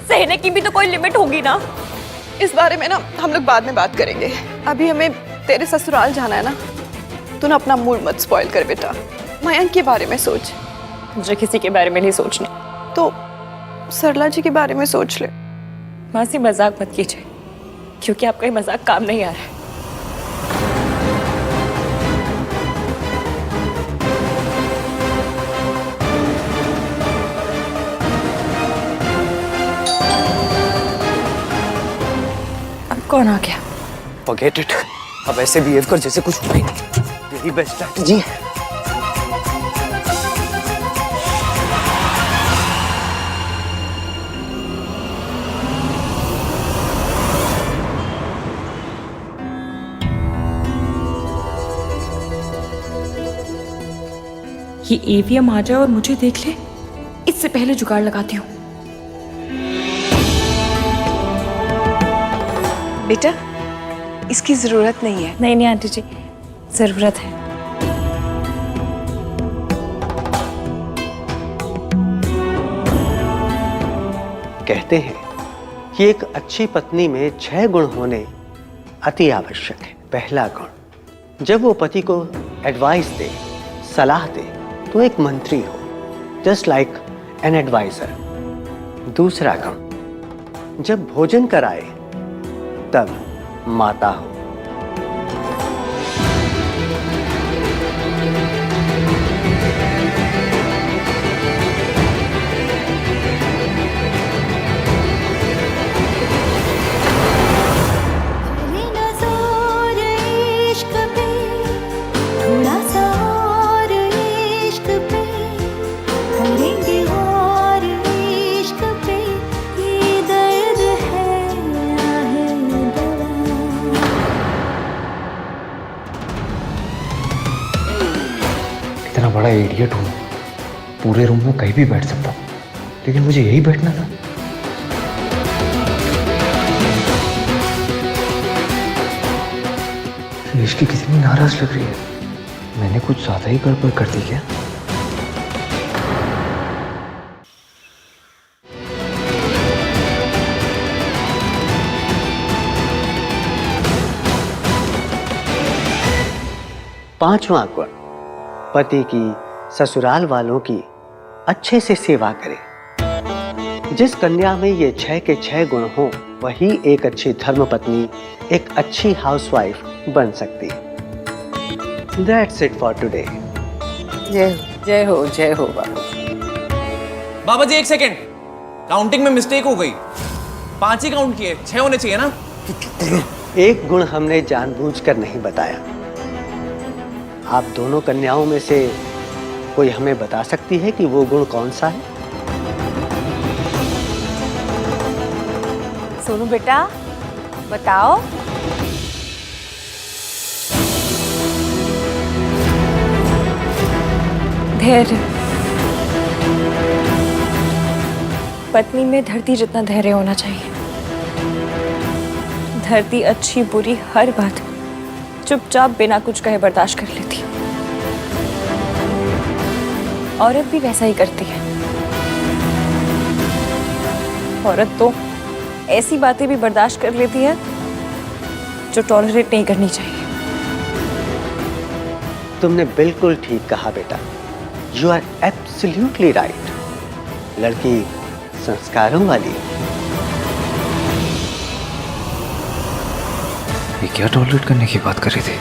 [SPEAKER 2] सहने की भी तो कोई लिमिट होगी ना।
[SPEAKER 6] इस बारे में ना हम लोग बाद में बात करेंगे। अभी हमें तेरे ससुराल जाना है ना, तू ना अपना मूड मत स्पॉइल कर बेटा। मयंक के बारे में सोच।
[SPEAKER 2] मुझे किसी के बारे में नहीं सोचने।
[SPEAKER 6] तो सरला जी के बारे में सोच ले।
[SPEAKER 2] मासी मजाक मत कीजिए, क्योंकि आपका ये मजाक काम नहीं आ रहा है। अब कौन आ गया?
[SPEAKER 1] Forget it. अब ऐसे बिहेव कर जैसे कुछ हुआ ही नहीं। यही बेस्ट स्ट्रैटेजी है।
[SPEAKER 2] ये एवीएम आ जाए और मुझे देख ले, इससे पहले जुगाड़ लगाती हूँ।
[SPEAKER 6] बेटा इसकी जरूरत नहीं है।
[SPEAKER 2] नहीं नहीं आंटी जी, जरूरत है।
[SPEAKER 13] कहते हैं कि एक अच्छी पत्नी में 6 गुण होने अति आवश्यक है। पहला गुण, जब वो पति को एडवाइस दे, सलाह दे, तो एक मंत्री हो, जस्ट लाइक एन एडवाइजर। दूसरा गुण, जब भोजन कराए तब माता हो।
[SPEAKER 4] चले ना जोर इश्क पे, थोड़ा सा और इश्क पे, करेंगे और इश्क पे, ये दर्द है आहे दवा।
[SPEAKER 8] इतना बड़ा इडियट हूँ, पूरे रूम में कहीं भी बैठ सकता हूँ, लेकिन मुझे यही बैठना था। रिश्की कितनी नाराज लग रही है। मैंने कुछ ज्यादा ही गड़बड़ कर दी क्या?
[SPEAKER 13] पांचवा गुण, पति की, ससुराल वालों की अच्छे से सेवा करे। जिस कन्या में ये 6 के 6 गुण हो, वही एक अच्छी धर्मपत्नी, एक अच्छी हाउसवाइफ बन सकती है। That's it for today.
[SPEAKER 11] जय हो बाबा।
[SPEAKER 5] बाबा जी 1 सेकेंड, काउंटिंग में मिस्टेक हो गई। 5 ही काउंट किए, 6 होने चाहिए ना।
[SPEAKER 13] एक गुण हमने जानबूझकर नहीं बताया। आप दोनों कन्याओं में से कोई हमें बता सकती है कि वो गुण कौन सा है?
[SPEAKER 2] सोनू बेटा बताओ। धैर्य। पत्नी में धरती जितना धैर्य होना चाहिए। धरती अच्छी बुरी हर बात चुपचाप बिना कुछ कहे बर्दाश्त कर लेती है। औरत भी वैसा ही करती है। औरत तो ऐसी बातें भी बर्दाश्त कर लेती है जो टॉलरेट नहीं करनी चाहिए।
[SPEAKER 13] तुमने बिल्कुल ठीक कहा बेटा। You are absolutely right. लड़की संस्कारों वाली है।
[SPEAKER 8] ये क्या टॉलरेट करने की बात कर रही थी?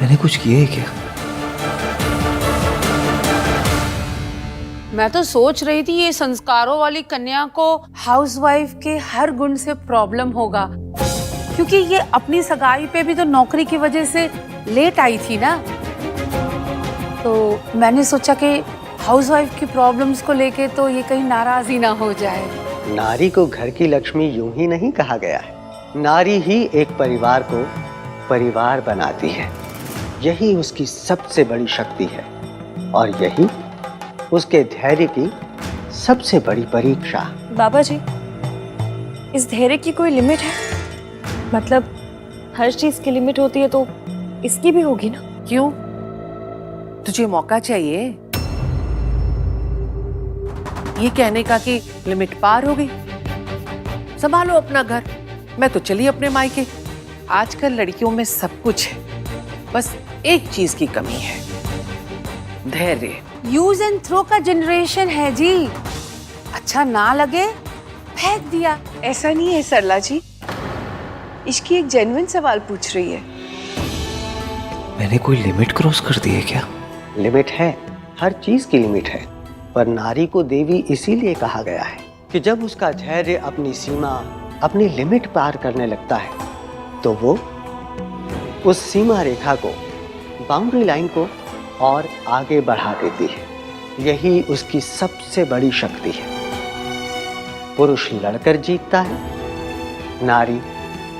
[SPEAKER 8] मैंने कुछ किया है क्या?
[SPEAKER 7] मैं तो सोच रही थी ये संस्कारों वाली कन्या को हाउसवाइफ के हर गुण से प्रॉब्लम होगा, क्योंकि ये अपनी सगाई पे भी तो नौकरी की वजह से लेट आई थी ना। तो मैंने सोचा कि हाउसवाइफ की प्रॉब्लम्स को लेके तो ये कहीं नाराज ही ना हो जाए।
[SPEAKER 13] नारी को घर की लक्ष्मी यूं ही नहीं कहा गया है। नारी ही एक परिवार को परिवार बनाती है। यही उसकी सबसे बड़ी शक्ति है और यही उसके धैर्य की सबसे बड़ी परीक्षा।
[SPEAKER 2] बाबा जी, इस धैर्य की कोई लिमिट है? मतलब हर चीज की लिमिट होती है तो इसकी भी होगी ना?
[SPEAKER 11] क्यों? तुझे मौका चाहिए ये कहने का कि लिमिट पार हो गई? संभालो अपना घर। मैं तो चली अपने मायके। आजकल लड़कियों में सब कुछ है, बस एक चीज की कमी है, धैर्य।
[SPEAKER 7] यूज एंड थ्रो का जनरेशन है जी। अच्छा ना लगे फेंक दिया।
[SPEAKER 6] ऐसा नहीं है सरला जी, इसकी एक जेन्युइन सवाल पूछ रही है।
[SPEAKER 1] मैंने कोई लिमिट क्रॉस कर दी है क्या?
[SPEAKER 13] लिमिट है, हर चीज की लिमिट है, पर नारी को देवी इसीलिए कहा गया है कि जब उसका धैर्य अपनी सीमा, अपनी लिमिट पार करने लगता है तो वो उस सीमा रेखा को, बाउंड्री लाइन को और आगे बढ़ा देती है। यही उसकी सबसे बड़ी शक्ति है। पुरुष लड़कर जीतता है, नारी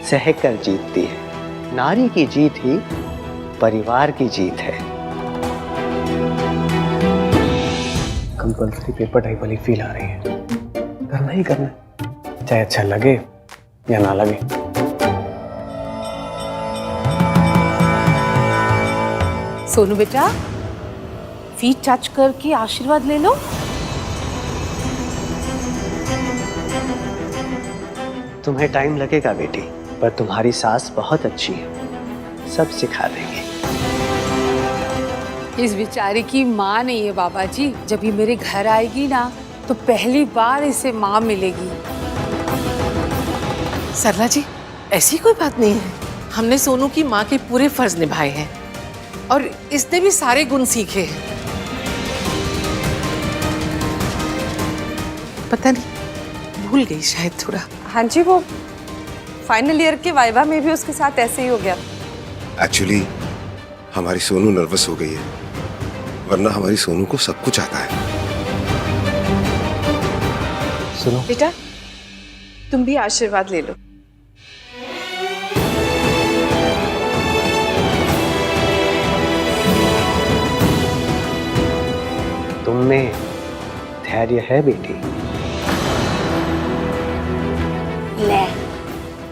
[SPEAKER 13] सहकर जीतती है। नारी की जीत ही परिवार की जीत है।
[SPEAKER 5] कंपल्सरी पेपर टाइप वाली फील आ रही है। करना ही करना है, चाहे अच्छा लगे या ना लगे।
[SPEAKER 7] सोनू बेटा, फीट टच करके आशीर्वाद ले लो।
[SPEAKER 13] तुम्हें टाइम लगेगा बेटी, पर तुम्हारी सास बहुत अच्छी है, सब सिखा देंगे।
[SPEAKER 7] इस बेचारे की माँ नहीं है बाबा जी। जब ये मेरे घर आएगी ना तो पहली बार इसे माँ मिलेगी।
[SPEAKER 11] सरला जी, ऐसी कोई बात नहीं है। हमने सोनू की माँ के पूरे फर्ज निभाए हैं और इसने भी सारे गुण सीखे हैं। पता नहीं, भूल गई शायद थोड़ा।
[SPEAKER 6] हाँ जी, वो फाइनल ईयर के वाइवा में भी उसके साथ ऐसे ही हो गया।
[SPEAKER 10] एक्चुअली हमारी सोनू नर्वस हो गई है, वरना हमारी सोनू को सब कुछ आता है।
[SPEAKER 5] सुनो
[SPEAKER 6] बेटा, तुम भी आशीर्वाद ले लो।
[SPEAKER 13] तुम में धैर्य है बेटी।
[SPEAKER 12] ले,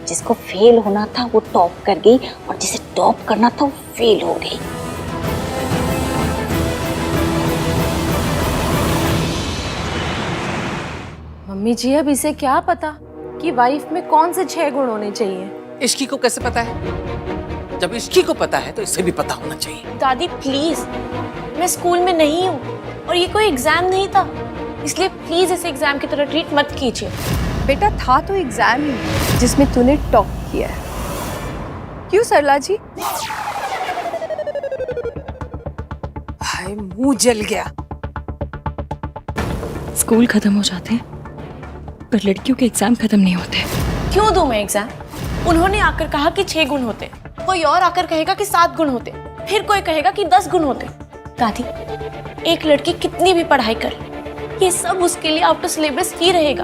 [SPEAKER 12] जिसको फेल होना था वो टॉप कर गई और जिसे टॉप करना था वो फेल हो गई।
[SPEAKER 2] मम्मी जी, अब इसे क्या पता कि वाइफ में कौन से 6 गुण होने चाहिए?
[SPEAKER 11] इश्की को कैसे पता है? जब इश्की को पता है तो इसे भी पता होना चाहिए।
[SPEAKER 12] दादी प्लीज, मैं स्कूल में नहीं हूँ और ये कोई एग्जाम नहीं था, इसलिए प्लीज इसे एग्जाम की तरह ट्रीट मत कीजिए।
[SPEAKER 6] बेटा, था तो एग्जाम ही जिसमें तूने टॉप किया है। क्यों सरला जी?
[SPEAKER 7] हाय, मुंह जल गया।
[SPEAKER 2] स्कूल खत्म हो जाते हैं पर लड़कियों के एग्जाम खत्म नहीं होते।
[SPEAKER 12] क्यों दूं मैं एग्जाम? उन्होंने आकर कहा कि 6 गुण होते, कोई और आकर कहेगा कि 7 गुण होते, फिर कोई कहेगा कि 10 गुण होते। दादी, एक लड़की कितनी भी पढ़ाई कर, ये सब उसके लिए आउट ऑफ सिलेबस ही रहेगा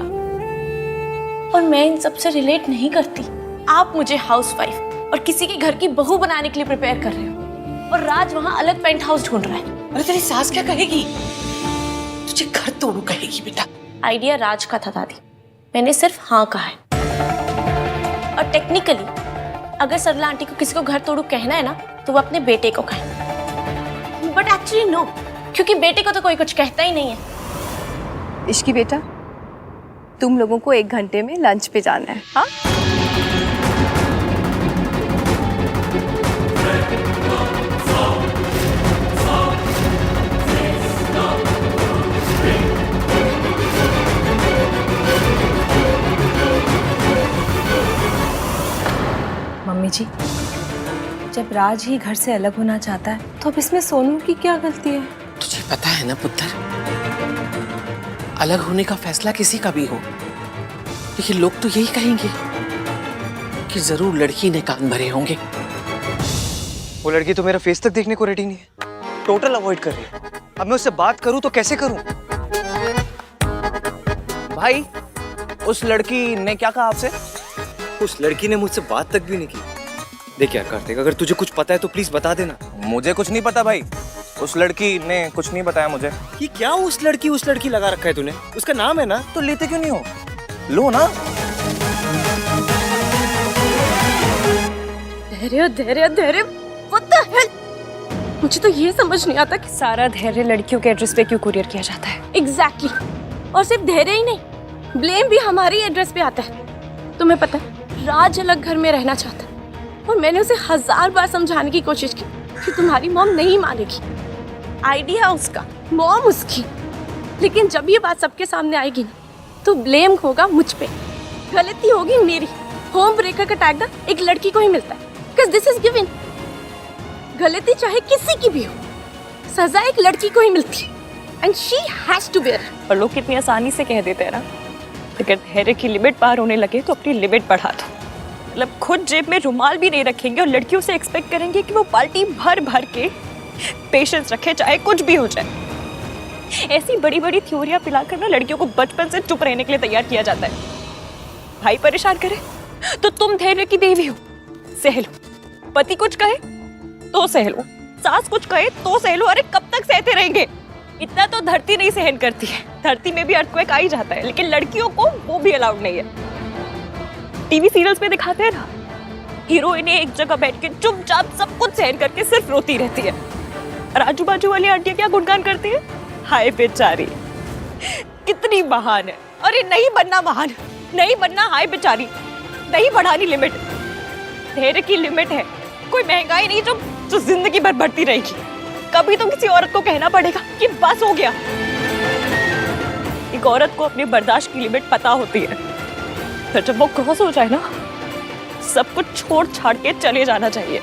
[SPEAKER 12] और मैं इन सब से रिलेट नहीं करती। आप मुझे हाउसवाइफ और किसी के घर की बहू बनाने के लिए प्रिपेयर कर रहे हो और राज वहां अलग पेंट हाउस ढूंढ रहा है।
[SPEAKER 11] अरे तेरी सास क्या कहेगी? तुझे घर तोड़ू कहेगी बेटा।
[SPEAKER 12] आइडिया राज का था दादी, मैंने सिर्फ हाँ कहा है। और टेक्निकली अगर सरला आंटी को किसी को घर तोड़ू कहना है ना तो वो अपने बेटे को कहे, बट एक्चुअली नो, क्योंकि बेटे को तो कोई कुछ कहता ही नहीं है।
[SPEAKER 6] इश्की बेटा, तुम लोगों को 1 घंटे में लंच पे जाना है। हाँ,
[SPEAKER 2] मम्मी जी, जब राज ही घर से अलग होना चाहता है तो अब इसमें सोनू की क्या गलती है?
[SPEAKER 11] तुझे पता है ना पुत्र, अलग होने का फैसला किसी का भी हो, लेकिन लोग तो यही कहेंगे कि जरूर लड़की ने कान भरे होंगे।
[SPEAKER 1] वो लड़की तो मेरा फेस तक देखने को रेडी नहीं है, टोटल अवॉइड कर रही है। अब मैं उससे बात करूं तो कैसे करूं?
[SPEAKER 5] भाई, उस लड़की ने क्या कहा आपसे?
[SPEAKER 1] उस लड़की ने मुझसे बात तक भी नहीं की। देख यार कार्तिक, अगर तुझे कुछ पता है तो प्लीज बता देना।
[SPEAKER 5] मुझे कुछ नहीं पता भाई, उस लड़की ने कुछ नहीं बताया मुझे।
[SPEAKER 1] कि क्या उस लड़की लगा रखा है तूने? उसका नाम है ना,
[SPEAKER 5] तो लेते क्यों नहीं हो? लो ना।
[SPEAKER 12] धैर्य धैर्य धैर्य, व्हाट द हेल? मुझे तो ये समझ नहीं आता कि
[SPEAKER 2] सारा धैर्य लड़कियों के एड्रेस पे क्यों कुरियर किया जाता है?
[SPEAKER 12] एग्जैक्टली, और सिर्फ धैर्य ही नहीं, ब्लेम भी हमारी एड्रेस पे आता है। तुम्हें पता है राज अलग घर में रहना चाहता है और मैंने उसे 1000 बार समझाने की कोशिश की कि तुम्हारी मॉम नहीं मानेगी। आइडिया उसका, मॉम उसकी, लेकिन जब ये बात सबके सामने आएगी ना तो ब्लेम होगा मुझ पे, गलती होगी मेरी। होम ब्रेकर का टैग ना एक लड़की को ही मिलता है, बिकॉज़ दिस इज गिवन। गलती चाहे किसी की भी हो, सजा एक लड़की को ही मिलती है and she has to bear.
[SPEAKER 2] और लोग कितनी आसानी से कह देते हैं ना, अगर धैर्य की लिमिट पार होने लगे तो अपनी लिमिट बढ़ा दो। मतलब खुद जेब में रुमाल भी नहीं रखेंगे और लड़कियों से एक्सपेक्ट करेंगे कि वो बाल्टी भर भर के पेशेंस रखे, चाहे कुछ भी हो जाए। ऐसी बड़ी बड़ी थ्योरियां पिलाकर ना लड़कियों को बचपन से चुप रहने के लिए तैयार किया जाता है। भाई परेशान करे तो तुम धैर्य की देवी हो, सह लो। पति कुछ कहे तो सह लो, सास कुछ कहे तो सह लो। अरे कब तक सहते रहेंगे? इतना तो धरती नहीं सहन करती है, धरती में भी अर्थक्वेक आ ही जाता है, लेकिन लड़कियों को वो भी अलाउड नहीं है। टीवी सीरियल्स में दिखाते हैं ना, हीरोइनें एक जगह बैठ के चुपचाप सब कुछ सहन करके सिर्फ रोती रहती है, और आजू बाजू वाली आंटियां क्या गुणगान करती है, हाय बेचारी कितनी महान है। अरे नहीं बनना महान, नहीं बनना हाय बेचारी, नहीं बढ़ानी लिमिट। धैर्य की लिमिट है, कोई महंगाई नहीं जो जिंदगी भर बढ़ती रहेगी। कभी तो किसी औरत को कहना पड़ेगा कि बस हो गया। एक औरत को अपनी बर्दाश्त की लिमिट पता होती है, फिर जब वो क्रॉस हो जाए ना, सब कुछ छोड़ छाड़ के चले जाना चाहिए।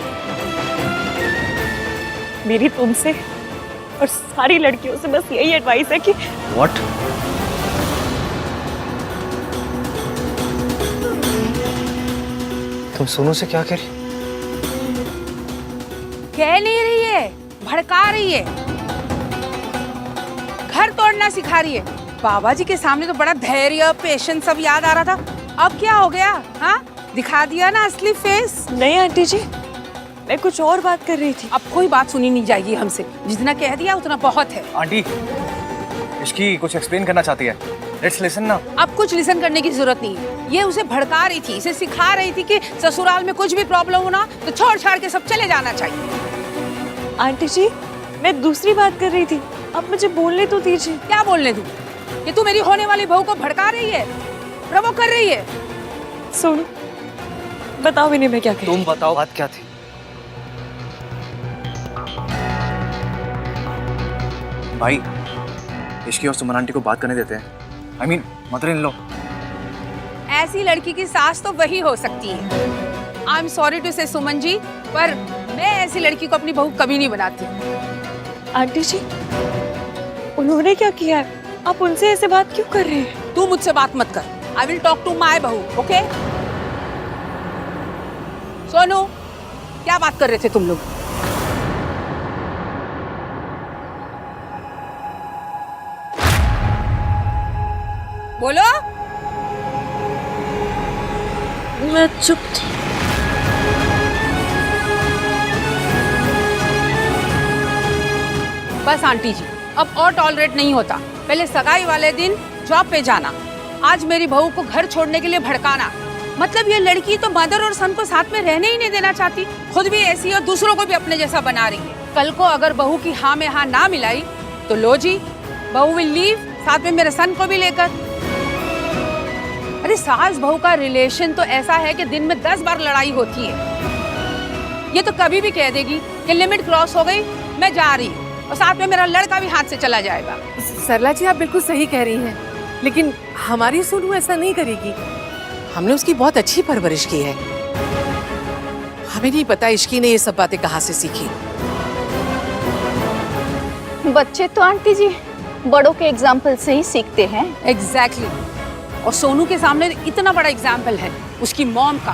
[SPEAKER 2] मेरी तुमसे और सारी लड़कियों से बस यही एडवाइस है कि
[SPEAKER 1] What? तुम सोनू से क्या कह रही?
[SPEAKER 7] कह नहीं रही है, भड़का रही है, घर तोड़ना सिखा रही है। बाबा जी के सामने तो बड़ा धैर्य, पेशेंस सब याद आ रहा था, अब क्या हो गया? हाँ, दिखा दिया ना असली फेस।
[SPEAKER 2] नहीं आंटी जी, मैं कुछ और बात कर रही थी।
[SPEAKER 7] अब कोई बात सुनी नहीं जाएगी हमसे, जितना कह दिया उतना बहुत है।
[SPEAKER 5] आंटी, इसकी कुछ एक्सप्लेन करना चाहती है, लेट्स लिसन ना।
[SPEAKER 7] अब कुछ लिसन करने की जरूरत नहीं है, ये उसे भड़का रही थी, इसे सिखा रही थी कि ससुराल में कुछ भी प्रॉब्लम हो ना तो छोड़ छाड़ के सब चले जाना चाहिए।
[SPEAKER 2] आंटी जी, मैं दूसरी बात कर रही थी, अब मुझे बोलने तो दीजिए।
[SPEAKER 7] क्या बोलने दूं? ये तू मेरी होने वाली बहू को भड़का रही है, प्रवोक कर रही है।
[SPEAKER 2] सुनो, बताओ इन्हें मैं क्या कह रही।
[SPEAKER 5] तुम बताओ बात क्या थी? भाई, इश्की और सुमन आंटी को बात करने देते हैं। I mean, mother in law.
[SPEAKER 7] ऐसी लड़की की सास तो वही हो सकती है। आई एम सॉरी टू से सुमन जी, पर मैं ऐसी लड़की को अपनी बहू कभी नहीं बनाती।
[SPEAKER 2] आंटी जी, उन्होंने क्या किया है? आप उनसे ऐसे बात क्यों कर रहे हैं?
[SPEAKER 7] तू मुझसे बात मत कर। I will talk to my बहू, ओके? सोनू, क्या बात कर रहे थे तुम लोग? बोलो।
[SPEAKER 12] मैं चुप थी।
[SPEAKER 7] बस आंटी जी, अब और टॉलरेट नहीं होता। पहले सगाई वाले दिन जॉब पे जाना, आज मेरी बहू को घर छोड़ने के लिए भड़काना। मतलब ये लड़की तो मदर और सन को साथ में रहने ही नहीं देना चाहती, खुद भी ऐसी और दूसरों को भी अपने जैसा बना रही है। कल को अगर बहू की हाँ में हाँ ना मिलाई तो लो जी, बहू विल लीव, साथ में मेरे सन को भी लेकर। अरे सास बहू का रिलेशन तो ऐसा है कि दिन में 10 बार लड़ाई होती है। ये तो कभी भी कह देगी कि लिमिट क्रॉस हो गई, मैं जा रही, और साथ में मेरा लड़का भी हाथ से चला जाएगा।
[SPEAKER 11] सरला जी, आप बिल्कुल सही कह रही हैं, लेकिन हमारी सोनू ऐसा नहीं करेगी। हमने उसकी बहुत अच्छी परवरिश की है। हमें नहीं पता इश्की ने ये सब बातें कहाँ से सीखी।
[SPEAKER 14] बच्चे तो आंटी जी बड़ों के एग्जाम्पल से ही सीखते हैं।
[SPEAKER 7] एग्जैक्टली। और सोनू के सामने इतना बड़ा एग्जाम्पल है उसकी मॉम का।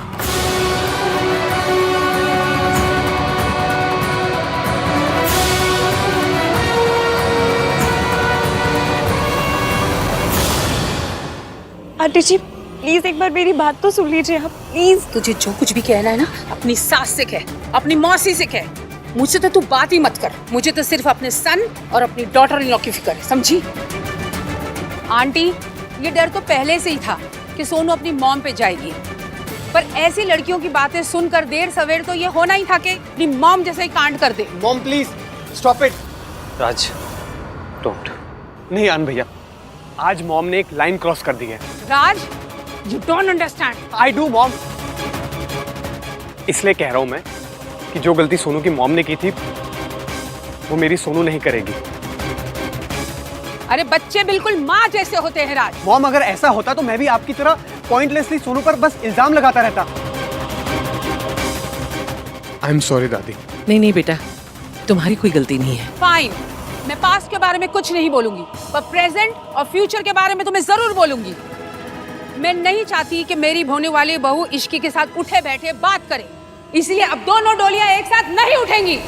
[SPEAKER 2] आंटी जी, प्लीज एक बार मेरी बात तो सुन लीजिए आप, प्लीज।
[SPEAKER 7] तुझे जो कुछ भी कहना है ना, अपनी सास से कह, अपनी मौसी से कह। मुझसे तो तू बात ही मत कर, मुझे तो सिर्फ अपने सन और अपनी डॉटर इन लॉ की फिक्र है, समझी? आंटी, ये डर तो पहले से ही था कि सोनू अपनी मॉम पे जाएगी, पर ऐसी लड़कियों की बातें सुनकर देर सवेर तो ये होना ही था कि अपनी मॉम जैसे ही कांड कर दे।
[SPEAKER 5] Mom please stop it.
[SPEAKER 1] Raj, don't.
[SPEAKER 9] नहीं आन भैया, आज मॉम ने एक लाइन क्रॉस कर दी है।
[SPEAKER 7] Raj, you don't understand.
[SPEAKER 9] I do mom. इसलिए कह रहा हूं मैं कि जो गलती सोनू की मॉम ने की थी वो मेरी सोनू नहीं करेगी।
[SPEAKER 7] अरे बच्चे बिल्कुल माँ जैसे होते हैं राज।
[SPEAKER 5] मॉम, अगर ऐसा होता तो मैं भी आपकी तरह पॉइंटलेसली सोनू पर बस इल्जाम लगाता रहता।
[SPEAKER 9] आई एम सॉरी दादी।
[SPEAKER 11] नहीं नहीं बेटा, तुम्हारी कोई गलती नहीं है।
[SPEAKER 7] फाइन, मैं पास्ट के बारे में कुछ नहीं बोलूंगी, पर प्रेजेंट और फ्यूचर के बारे में तो मैं जरूर बोलूंगी। मैं नहीं चाहती कि मेरी होने वाली बहू इश्की के साथ उठे बैठे बात करे, इसलिए अब दोनों डोलियां एक साथ नहीं उठेंगी।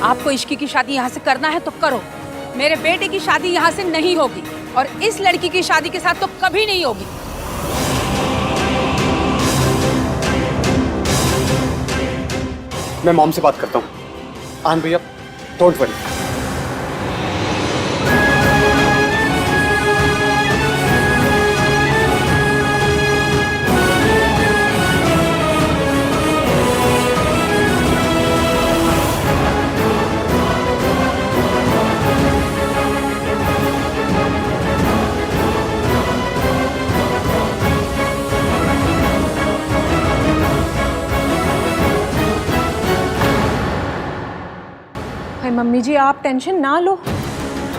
[SPEAKER 7] आपको इश्की की शादी यहाँ से करना है तो करो, मेरे बेटे की शादी यहाँ से नहीं होगी और इस लड़की की शादी के साथ तो कभी नहीं होगी।
[SPEAKER 9] मैं मॉम से बात करता हूँ। आन भैया, डोंट वरी।
[SPEAKER 6] मम्मी जी आप टेंशन ना लो,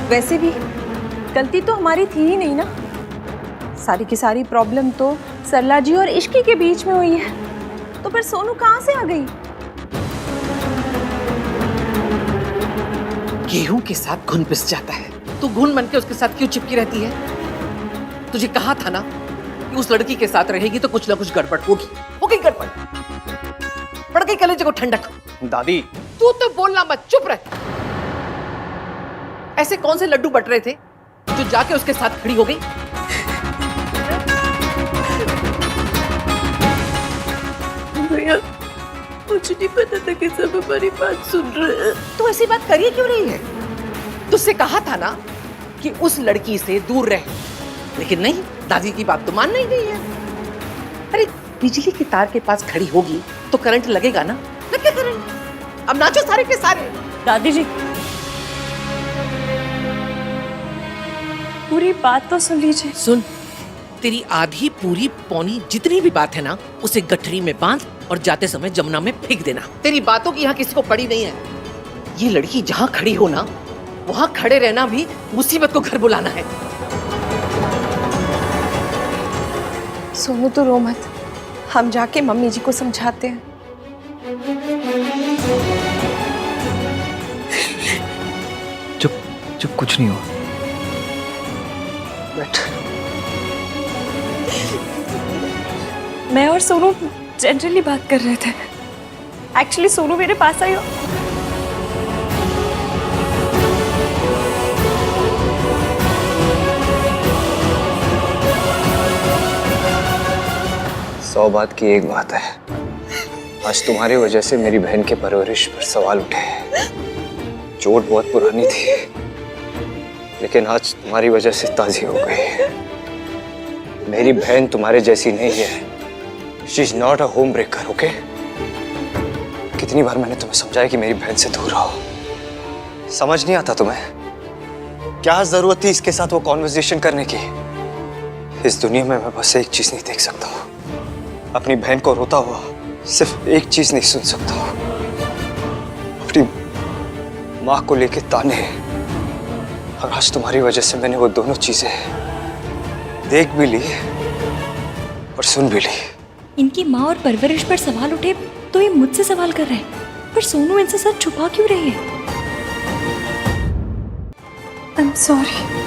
[SPEAKER 6] वैसे भी गलती तो हमारी थी ही नहीं ना। सारी की सारी प्रॉब्लम तो सरला जी और इश्की के बीच में हुई है, तो फिर सोनू कहाँ से आ गई?
[SPEAKER 11] गेहूं के साथ घुन पिस जाता है, तू घुन बन के उसके साथ क्यों चिपकी रहती है? तुझे कहा था ना कि उस लड़की के साथ रहेगी तो कुछ ना कुछ गड़बड़ होगी। हो गई गड़बड़, पड़ गई कलेजे को ठंडक।
[SPEAKER 5] दादी,
[SPEAKER 11] तू तो बोलना मत, चुप रह। ऐसे कौन से लड्डू बट रहे थे जो जाके उसके साथ खड़ी हो गई?
[SPEAKER 6] भैया मुझे नहीं पता था कि सब हमारी बात सुन रहे हैं।
[SPEAKER 11] तू ऐसी बात करिए क्यों रही है? तुझसे कहा था ना कि उस लड़की से दूर रह, लेकिन नहीं, दादी की बात तो मान नहीं रही है। अरे बिजली के तार के पास खड़ी होगी तो करंट लगेगा ना, लग क्या करंट? अब नाचो सारे के सारे।
[SPEAKER 2] दादी जी पूरी बात तो सुन लीजिए।
[SPEAKER 11] सुन, तेरी आधी पूरी पौनी जितनी भी बात है ना, उसे गठरी में बांध और जाते समय जमुना में फेंक देना। तेरी बातों की यहाँ किसी को पड़ी नहीं है। ये लड़की जहाँ खड़ी हो ना, वहाँ खड़े रहना भी मुसीबत को घर बुलाना है।
[SPEAKER 2] सोनू तो रो मत, हम जाके मम्मी जी को समझाते हैं।
[SPEAKER 1] चुप चुप, कुछ नहीं हुआ। बैठ।
[SPEAKER 2] मैं और सोनू जनरली बात कर रहे थे। एक्चुअली सोनू मेरे पास आई।
[SPEAKER 1] सौ बात की एक बात है, आज तुम्हारी वजह से मेरी बहन के परवरिश पर सवाल उठे। चोट बहुत पुरानी थी, लेकिन आज तुम्हारी वजह से ताज़ी हो गई। मेरी बहन तुम्हारे जैसी नहीं है। She is not a home breaker, okay? कितनी बार मैंने तुम्हें समझाया कि मेरी बहन से दूर रहो, समझ नहीं आता तुम्हें? क्या जरूरत थी इसके साथ वो कॉन्वर्सेशन करने की? इस दुनिया में मैं बस एक चीज नहीं देख सकता हूँ, अपनी बहन को रोता हुआ। सिर्फ एक चीज नहीं सुन सकता हूँ, अपनी माँ को लेके ताने। और आज तुम्हारी वजह से मैंने वो दोनों चीजें देख भी ली और सुन भी ली।
[SPEAKER 2] इनकी माँ और परवरिश पर सवाल उठे तो ये मुझसे सवाल कर रहे हैं, पर सोनू इनसे सच छुपा क्यों रही है? I am sorry.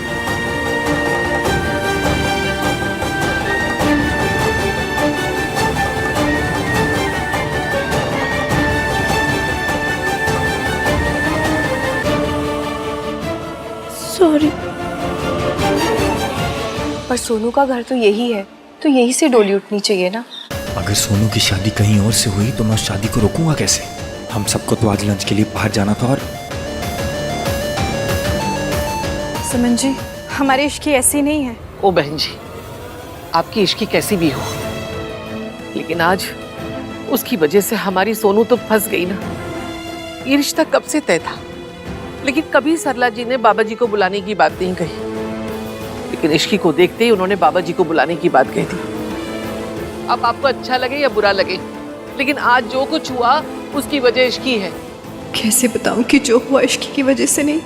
[SPEAKER 6] सॉरी। पर सोनू का घर तो यही है, तो यही से डोली उठनी चाहिए ना।
[SPEAKER 15] अगर सोनू की शादी कहीं और से हुई तो मैं उस शादी को रोकूंगा कैसे? हम सबको तो आज लंच के लिए बाहर जाना था। और
[SPEAKER 2] सुमन जी, हमारी इश्की ऐसी नहीं है।
[SPEAKER 11] ओ बहन जी, आपकी इश्की कैसी भी हो, लेकिन आज उसकी वजह से हमारी सोनू तो फंस गई ना। ये रिश्ता कब से तय था, लेकिन कभी सरला जी ने बाबा जी को बुलाने की बात नहीं कही। लेकिन इश्की को देखते ही उन्होंने बाबा जी को बुलाने की बात कही थी। अब आपको अच्छा लगे या बुरा लगे, लेकिन आज जो कुछ हुआ उसकी वजह इश्की है।
[SPEAKER 2] कैसे बताऊं कि जो हुआ इश्की की वजह से नहीं,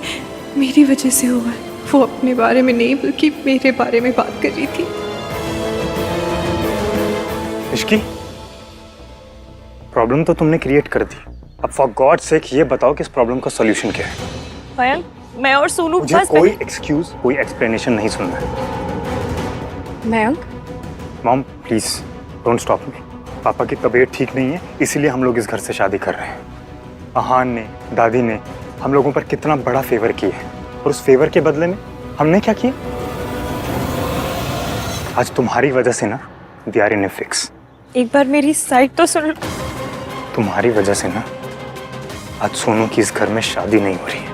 [SPEAKER 2] मेरी वजह से हुआ है। वो अपने बारे में नहीं बल्कि मेरे बारे में बात कर रही थी।
[SPEAKER 8] इश्की, प्रॉब्लम तो तुमने क्रिएट कर दी। अब फॉर गॉड सेक ये बताओ कि इस प्रॉब्लम का सॉल्यूशन क्या है।
[SPEAKER 2] मयंक, मैं और सोनू
[SPEAKER 8] मुझे
[SPEAKER 2] बस
[SPEAKER 8] कोई एक्सक्यूज, कोई एक्सप्लेनेशन नहीं सुनना है।
[SPEAKER 2] Mayank,
[SPEAKER 8] mom please don't stop me. पापा की तबीयत ठीक नहीं है, इसीलिए हम लोग इस घर से शादी कर रहे हैं। अहान ने, दादी ने हम लोगों पर कितना बड़ा फेवर किया है, और उस फेवर के बदले में हमने क्या किया? आज तुम्हारी वजह से ना they are in a fix.
[SPEAKER 2] एक बार मेरी साइड तो सुन।
[SPEAKER 8] तुम्हारी वजह से ना आज सोनू की इस घर में शादी नहीं हो रही है।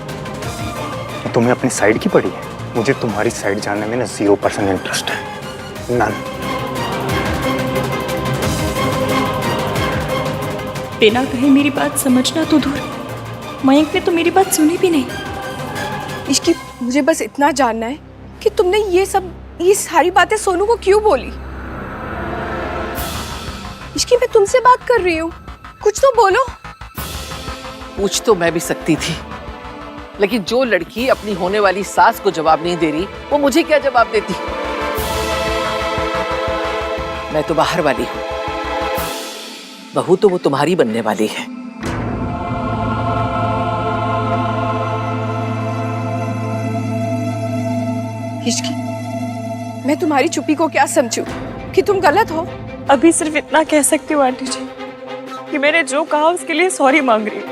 [SPEAKER 8] तो तुम्हें अपनी साइड की पड़ी है। मुझे तुम्हारी साइड जानने में ना 0% इंटरेस्ट है, नन।
[SPEAKER 2] बिना कहे मेरी बात समझना तो दूर, मयंक ने तो मेरी बात सुनी भी नहीं।
[SPEAKER 6] इश्की, मुझे बस इतना जानना है कि तुमने ये सारी बातें सोनू को क्यों बोली? इश्की, मैं तुमसे बात कर रही हूँ, कुछ तो बोलो।
[SPEAKER 11] पूछ तो मैं भी सकती थी, लेकिन जो लड़की अपनी होने वाली सास को जवाब नहीं दे रही, वो मुझे क्या जवाब देती? मैं तो बाहर वाली हूँ, बहू तो वो तुम्हारी बनने वाली है। इश्की, मैं तुम्हारी चुप्पी को क्या समझूं कि तुम गलत हो?
[SPEAKER 2] अभी सिर्फ इतना कह सकती हूँ आंटी जी कि मैंने जो कहा उसके लिए सॉरी मांग रही हूँ,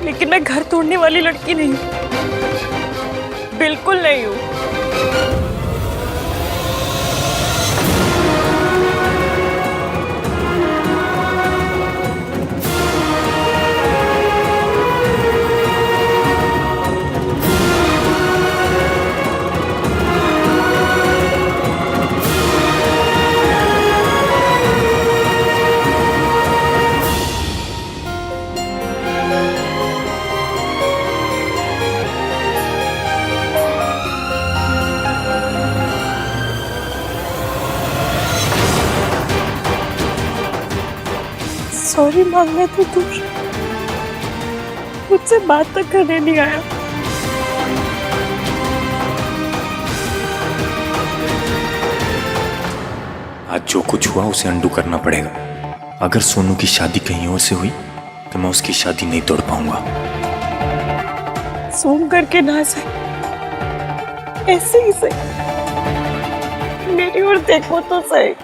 [SPEAKER 2] लेकिन मैं घर तोड़ने वाली लड़की नहीं हूँ, बिल्कुल नहीं हूँ। सॉरी मांगना तो दूर, मुझसे बात तक करने नहीं आया।
[SPEAKER 15] आज जो कुछ हुआ उसे अंडू करना पड़ेगा। अगर सोनू की शादी कहीं और से हुई तो मैं उसकी शादी नहीं तोड़ पाऊंगा।
[SPEAKER 2] सूम करके ना सही, ऐसे ही सही, मेरी ओर देखो तो सही।